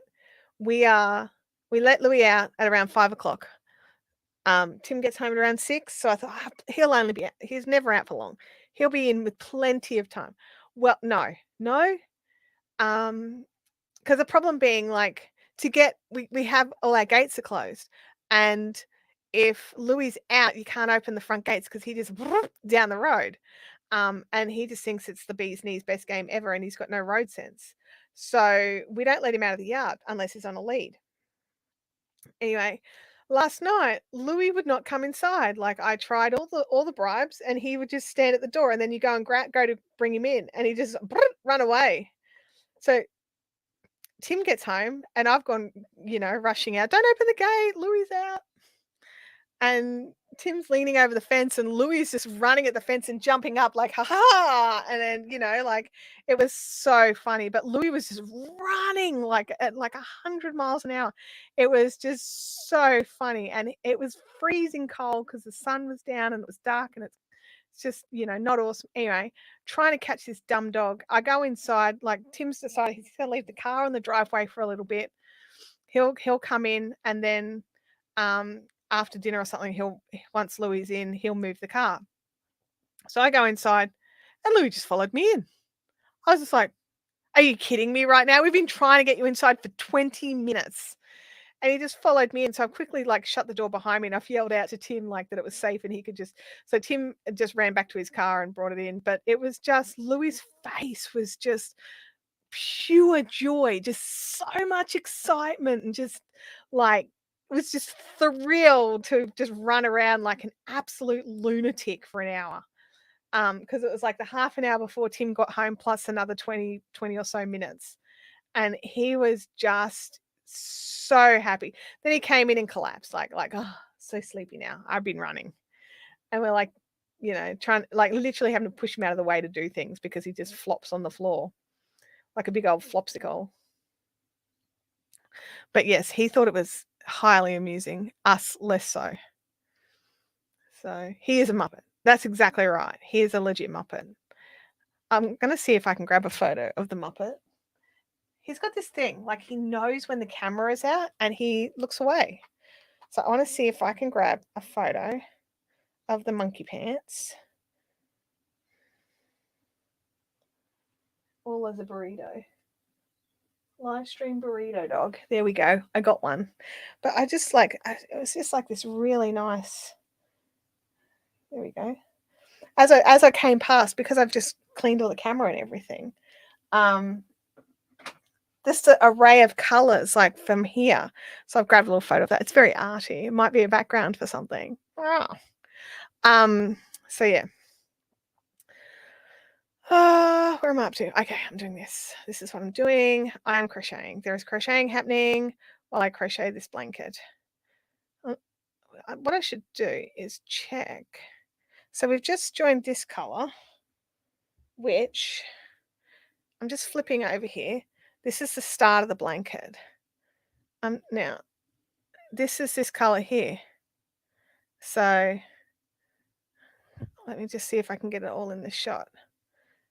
we let Louis out at around 5 o'clock. Tim gets home at around 6, so I thought, he'll only be out. He's never out for long. He'll be in with plenty of time. Well, no, no. Because the problem being, like, we have all our gates are closed, and if Louis out, you can't open the front gates because he just down the road. And he just thinks it's the bee's knees best game ever, and he's got no road sense. So we don't let him out of the yard unless he's on a lead. Anyway, last night Louis would not come inside. Like, I tried all the bribes, and he would just stand at the door, and then you go and go to bring him in, and he just run away. So Tim gets home, and I've gone, rushing out. Don't open the gate. Louis out. And Tim's leaning over the fence, and Louis is just running at the fence and jumping up like, "Ha ha!" And then, like, it was so funny. But Louis was just running like at like 100 miles an hour. It was just so funny, and it was freezing cold because the sun was down and it was dark, and it's just, not awesome. Anyway, trying to catch this dumb dog. I go inside. Like, Tim's decided he's going to leave the car on the driveway for a little bit. He'll come in, and then after dinner or something, once Louis is in, he'll move the car. So I go inside, and Louis just followed me in. I was just like, Are you kidding me right now? We've been trying to get you inside for 20 minutes. And he just followed me in. So I quickly like shut the door behind me and I've yelled out to Tim like that it was safe and he could just, so Tim just ran back to his car and brought it in. But it was just, Louis' face was just pure joy, just so much excitement and just like, was just thrilled to just run around like an absolute lunatic for an hour. Because it was like the half an hour before Tim got home plus another 20 or so minutes. And he was just so happy. Then he came in and collapsed, like, oh, so sleepy now. I've been running. And we're like, trying, like, literally having to push him out of the way to do things because he just flops on the floor like a big old flopsicle. But yes, he thought it was highly amusing, us less so. So he is a Muppet. That's exactly right. He is a legit Muppet. I'm going to see if I can grab a photo of the Muppet. He's got this thing, like he knows when the camera is out and he looks away. So I want to see if I can grab a photo of the monkey pants. All as a burrito. Live stream burrito dog. There we go. I got one. But I just like, it was just like this really nice. There we go. As I came past, because I've just cleaned all the camera and everything, just an array of colors like from here. So I've grabbed a little photo of that. It's very arty. It might be a background for something. Oh. So yeah. Where am I up to? Okay, I'm doing this. This is what I'm doing. I'm crocheting. There is crocheting happening while I crochet this blanket. What I should do is check. So we've just joined this color, which I'm just flipping over here. This is the start of the blanket. Now, this is this color here. So let me just see if I can get it all in this shot.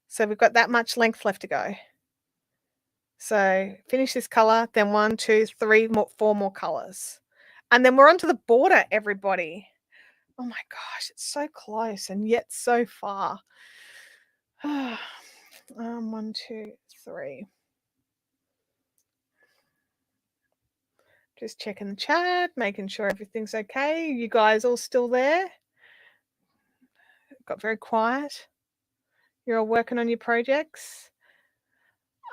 So we've got that much length left to go. So finish this color, then 1, 2, 3 more, 4 more colors. And then we're onto the border, everybody. Oh my gosh, it's so close and yet so far. 1, 2, 3. Just checking the chat, making sure everything's okay. You guys all still there? Got very quiet. You're all working on your projects.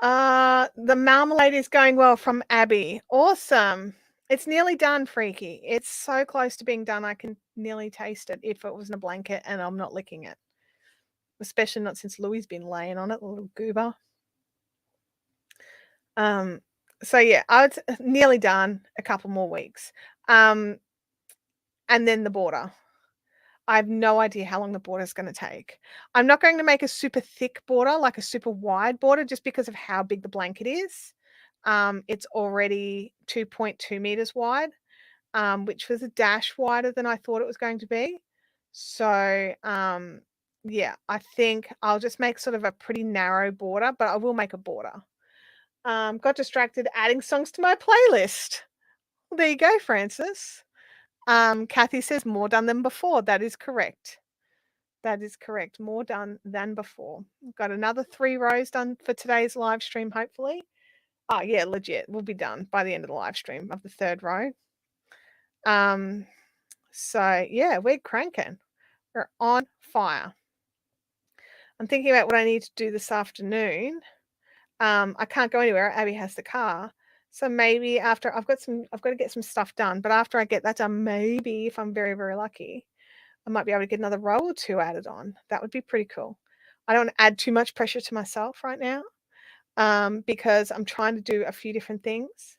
The marmalade is going well from Abby. Awesome. It's nearly done, Freaky. It's so close to being done. I can nearly taste it if it was in a blanket and I'm not licking it. Especially not since Louie's been laying on it, the little goober. So yeah, it's nearly done. A couple more weeks. And then the border. I have no idea how long the border is going to take. I'm not going to make a super thick border, like a super wide border, just because of how big the blanket is. It's already 2.2 meters wide, which was a dash wider than I thought it was going to be. So, yeah, I think I'll just make sort of a pretty narrow border, but I will make a border. Got distracted adding songs to my playlist. Well, there you go, Francis. Kathy says more done than before. That is correct. That is correct. More done than before. Got another 3 rows done for today's live stream, hopefully. Oh, yeah, legit. We'll be done by the end of the live stream of the 3rd row. So, yeah, we're cranking. We're on fire. I'm thinking about what I need to do this afternoon. I can't go anywhere. Abby has the car. So maybe after I've got to get some stuff done. But after I get that done, maybe if I'm very, very lucky, I might be able to get another row or 2 added on. That would be pretty cool. I don't want to add too much pressure to myself right now, because I'm trying to do a few different things.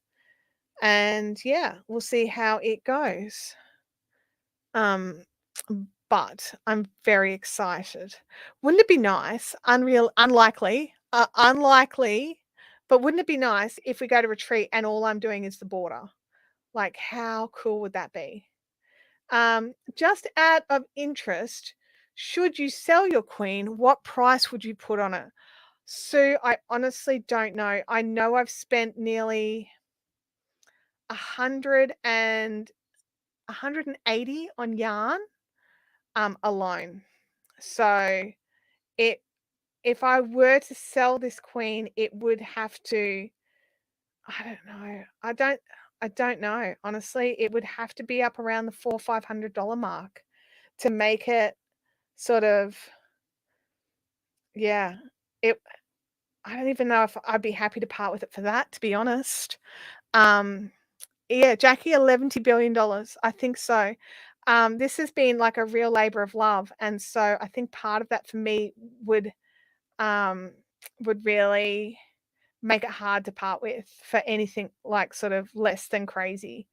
And yeah, we'll see how it goes. But I'm very excited. Wouldn't it be nice? Unlikely, but wouldn't it be nice if we go to retreat and all I'm doing is the border? Like, how cool would that be? Just out of interest, should you sell your queen, what price would you put on it? Sue, I honestly don't know. I know I've spent nearly 180 on yarn alone. So it if I were to sell this queen, it would have to, I don't know. I don't know. Honestly, it would have to be up around the $400-500 mark to make it sort of, yeah. It I don't even know if I'd be happy to part with it for that, to be honest. Yeah, Jackie, $11 billion. I think so. This has been like a real labor of love, and so I think part of that for me um, would really make it hard to part with for anything like sort of less than crazy,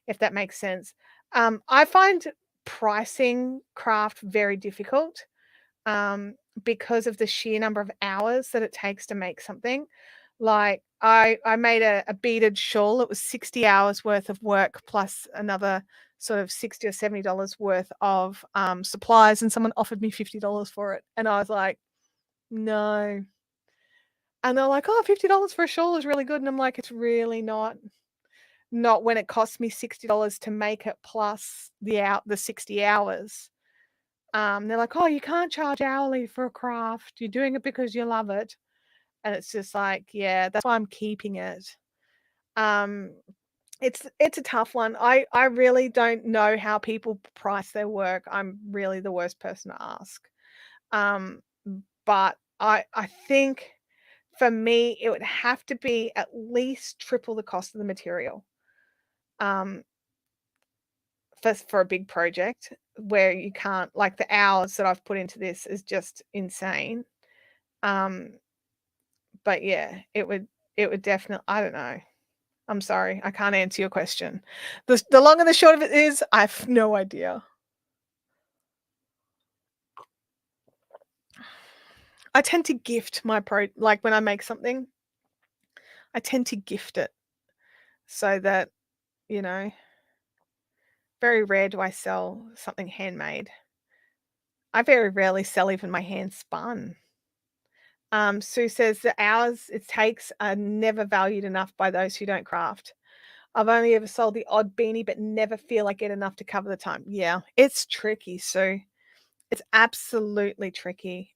if that makes sense. I find pricing craft very difficult um, because of the sheer number of hours that it takes to make something. Like I made a beaded shawl. It was 60 hours worth of work plus another sort of 60 or $70 worth of supplies, and someone offered me $50 for it. And I was like, no. And they're like, oh, $50 for a shawl is really good. And I'm like, it's really not. Not when it costs me $60 to make it plus the 60 hours. They're like, oh, you can't charge hourly for a craft. You're doing it because you love it. And it's just like, yeah, that's why I'm keeping it. Um, it's a tough one. I really don't know how people price their work. I'm really the worst person to ask. Um, but I think for me, it would have to be at least triple the cost of the material. Um, for a big project where you can't, like, the hours that I've put into this is just insane. Um, but yeah, it would definitely, I don't know. I'm sorry, I can't answer your question. The long and the short of it is I've no idea. I tend to gift my like when I make something, I tend to gift it so that, you know, very rare do I sell something handmade. I very rarely sell even my hand spun. Sue says the hours it takes are never valued enough by those who don't craft. I've only ever sold the odd beanie, but never feel I get enough to cover the time. Yeah, it's tricky, Sue. It's absolutely tricky.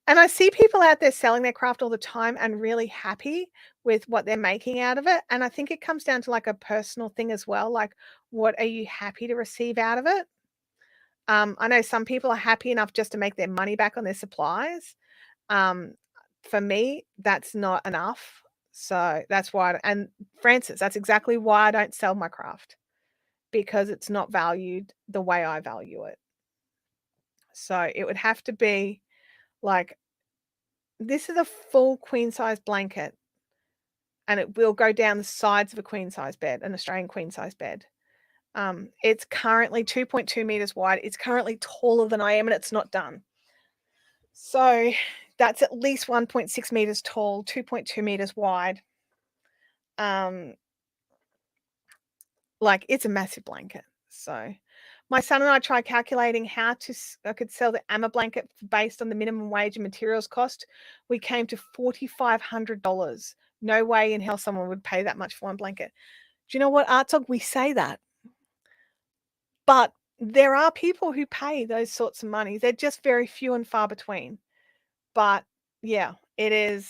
And I see people out there selling their craft all the time and really happy with what they're making out of it. And I think it comes down to like a personal thing as well. Like, what are you happy to receive out of it? I know some people are happy enough just to make their money back on their supplies. Um, for me, that's not enough. So that's why, and Francis, that's exactly why I don't sell my craft, because it's not valued the way I value it. So it would have to be like, this is a full queen size blanket, and it will go down the sides of a queen size bed, an Australian queen size bed. It's currently 2.2 meters wide. It's currently taller than I am, and it's not done. So that's at least 1.6 meters tall, 2.2 meters wide. Like, it's a massive blanket. So my son and I tried calculating how I could sell the Amma blanket based on the minimum wage and materials cost. We came to $4,500. No way in hell someone would pay that much for one blanket. Do you know what, Artog? We say that, but there are people who pay those sorts of money. They're just very few and far between. But yeah, they're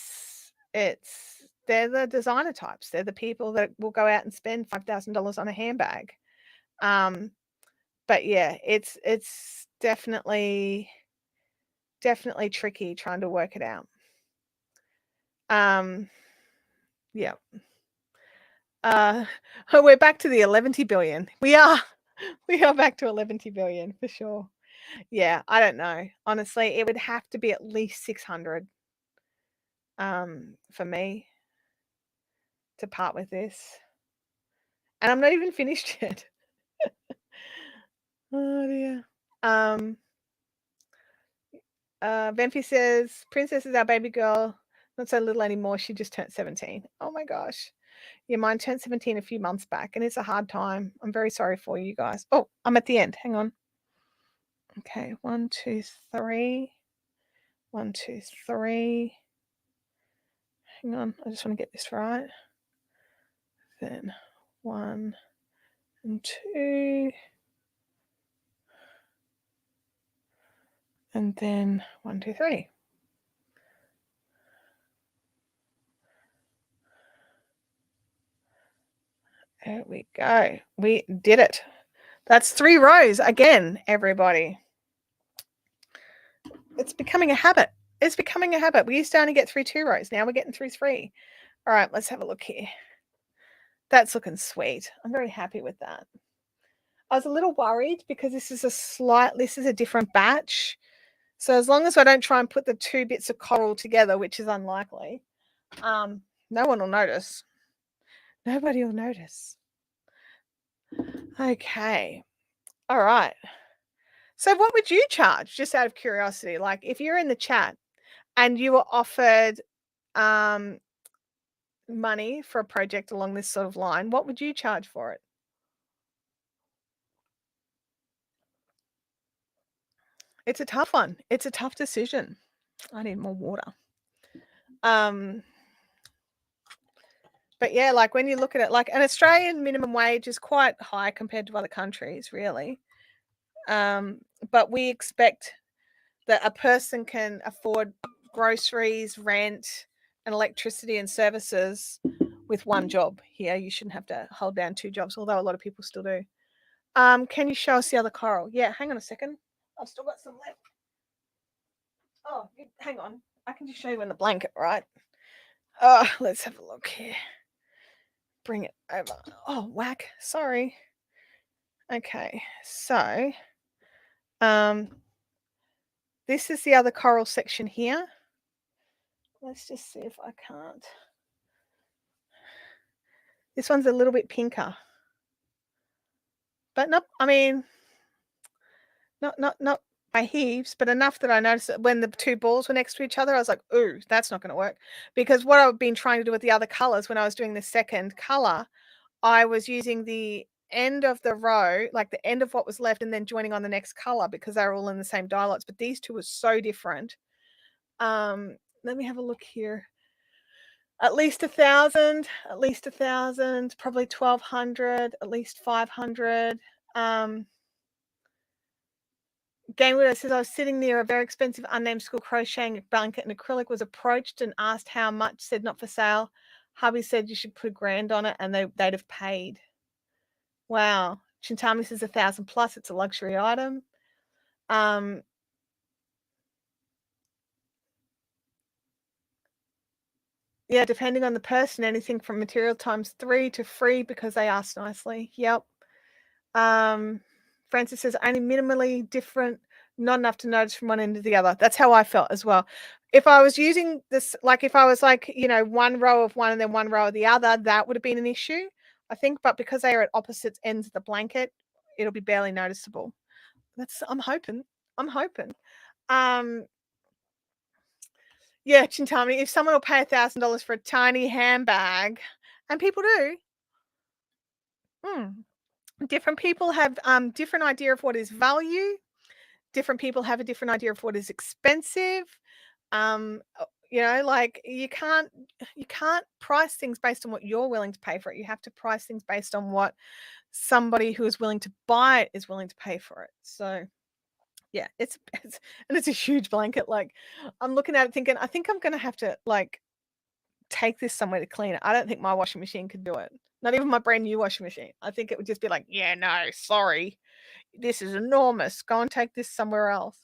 the designer types. They're the people that will go out and spend $5,000 on a handbag. But yeah, it's definitely tricky trying to work it out. Yeah. We're back to the 11 billion. We are back to 11 billion for sure. Yeah, I don't know. Honestly, it would have to be at least 600 for me to part with this. And I'm not even finished yet. Oh dear. Venfi says, Princess is our baby girl. Not so little anymore. She just turned 17. Oh my gosh. Yeah, mine turned 17 a few months back, and it's a hard time. I'm very sorry for you guys. Oh, I'm at the end. Hang on. Okay, 1, 2, 3. 1, 2, 3. Hang on. I just want to get this right. Then 1 and 2. And then 1, 2, 3. There we go. We did it. That's 3 rows again, everybody. It's becoming a habit. It's becoming a habit. We used to only get through 2 rows. Now we're getting through 3. All right, let's have a look here. That's looking sweet. I'm very happy with that. I was a little worried because this is a different batch. So as long as I don't try and put the 2 bits of coral together, which is unlikely, no one will notice. Nobody will notice. Okay. All right. So what would you charge, just out of curiosity? Like if you're in the chat and you were offered money for a project along this sort of line, what would you charge for it? It's a tough one. It's a tough decision. I need more water. But yeah, like when you look at it, like an Australian minimum wage is quite high compared to other countries, really. But we expect that a person can afford groceries, rent, and electricity and services with one job. Here, you shouldn't have to hold down 2 jobs, although a lot of people still do. Can you show us the other coral? Yeah, hang on a second. I've still got some left. Oh, hang on. I can just show you in the blanket, right? Oh, let's have a look here. Bring it over. Oh, whack. Sorry. Okay, so this is the other coral section here. Let's just see if I can't. This one's a little bit pinker. But not, I mean, not by heaps, but enough that I noticed that when the 2 balls were next to each other, I was like, ooh, that's not going to work. Because what I've been trying to do with the other colors when I was doing the second color, I was using the end of the row, like the end of what was left, and then joining on the next color because they were all in the same dialogues. But these 2 were so different. Let me have a look here. At least 1,000, probably 1,200, at least 500. Game Widow says, I was sitting near a very expensive unnamed school crocheting a blanket and acrylic, was approached and asked how much, said not for sale. Hubby said you should put $1,000 on it and they'd have paid. Wow. Chintami says 1,000 plus, it's a luxury item. Yeah, depending on the person, anything from material times 3 to free because they asked nicely. Yep. Francis says only minimally different, not enough to notice from one end to the other. That's how I felt as well. If I was using this, like if I was like, you know, 1 row of one and then 1 row of the other, that would have been an issue, I think. But because they are at opposite ends of the blanket, it'll be barely noticeable. I'm hoping. Yeah, Chintami, if someone will pay $1,000 for a tiny handbag, and people do, different people have different idea of what is value. Different people have a different idea of what is expensive. You know, like you can't price things based on what you're willing to pay for it. You have to price things based on what somebody who is willing to buy it is willing to pay for it. So yeah, it's a huge blanket. Like I'm looking at it thinking, I think I'm gonna have to like take this somewhere to clean it. I don't think my washing machine could do it. Not even my brand new washing machine. I think it would just be like, yeah, no, sorry. This is enormous. Go and take this somewhere else.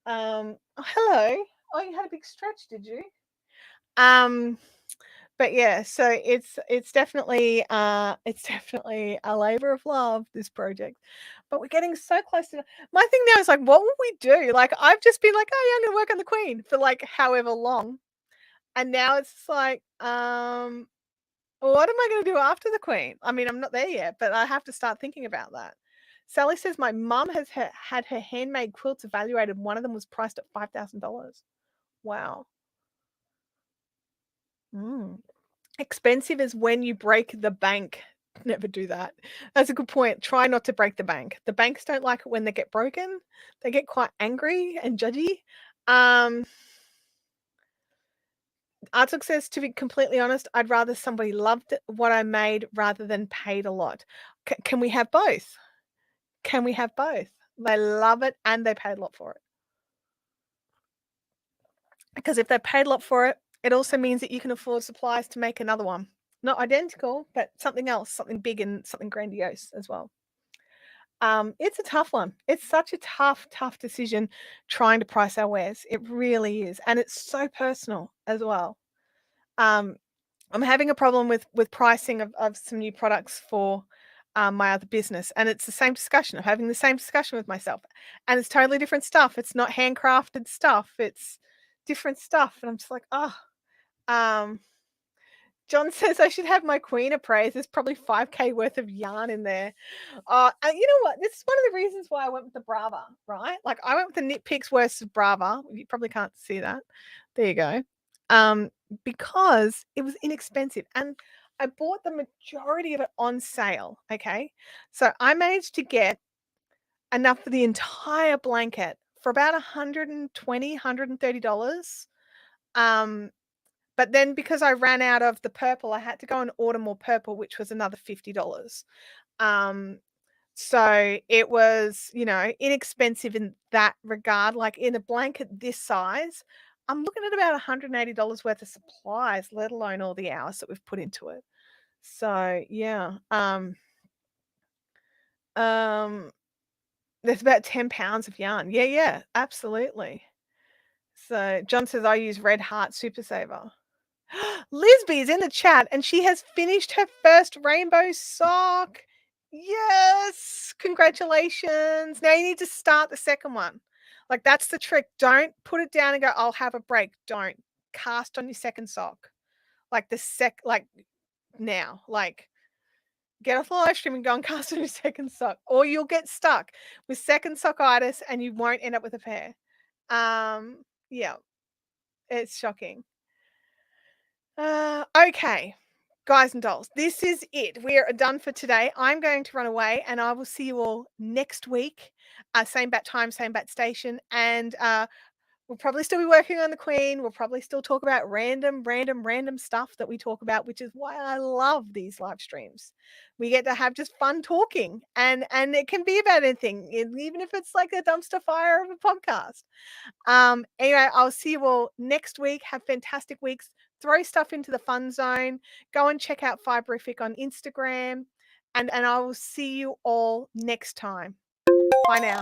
Oh, hello. Oh, you had a big stretch, did you? But yeah, so it's definitely a labor of love, this project. But we're getting so close to my thing now is like, what will we do? Like I've just been like, oh yeah, I'm gonna work on the Queen for like however long. And now it's like, what am I gonna do after the Queen? I mean, I'm not there yet, but I have to start thinking about that. Sally says my mum has had her handmade quilts evaluated. One of them was priced at $5,000. Wow. Expensive is when you break the bank. Never do that. That's a good point. Try not to break the bank. The banks don't like it when they get broken. They get quite angry and judgy. Artuk says, to be completely honest, I'd rather somebody loved what I made rather than paid a lot. Can we have both? Can we have both? They love it and they paid a lot for it. Because if they paid a lot for it, it also means that you can afford supplies to make another one. Not identical, but something else, something big and something grandiose as well. It's a tough one. It's such a tough decision trying to price our wares. It really is, and it's so personal as well. I'm having a problem with pricing of some new products for my other business, and it's the same discussion. I'm having the same discussion with myself, and it's totally different stuff. It's not handcrafted stuff. It's different stuff, and I'm just like, oh. John says I should have my queen appraised. There's probably 5K worth of yarn in there. And you know what? This is one of the reasons why I went with the Brava, right? Like I went with the Knit Picks versus Brava. You probably can't see that. There you go. Because it was inexpensive and I bought the majority of it on sale. Okay. So I managed to get enough for the entire blanket for about $120, $130. But then because I ran out of the purple, I had to go and order more purple, which was another $50. So it was, inexpensive in that regard. Like in a blanket this size, I'm looking at about $180 worth of supplies, let alone all the hours that we've put into it. So yeah. There's about 10 pounds of yarn. Yeah, absolutely. So John says I use Red Heart Super Saver. Lisby is in the chat and she has finished her first rainbow sock. Yes, congratulations. Now you need to start the second one. Like that's the trick. Don't put it down and go, I'll have a break. Don't cast on your second sock. Like now, like get off the live stream and go and cast on your second sock or you'll get stuck with second sockitis and you won't end up with a pair. Yeah, it's shocking. Okay, guys and dolls, this is it. We are done for today. I'm going to run away and I will see you all next week. Same bat time, same bat station. And we'll probably still be working on the Queen. We'll probably still talk about random stuff that we talk about, which is why I love these live streams. We get to have just fun talking and it can be about anything, even if it's like a dumpster fire of a podcast. Anyway, I'll see you all next week. Have fantastic weeks. Throw stuff into the fun zone. Go and check out Fiberific on Instagram. And I will see you all next time. Bye now.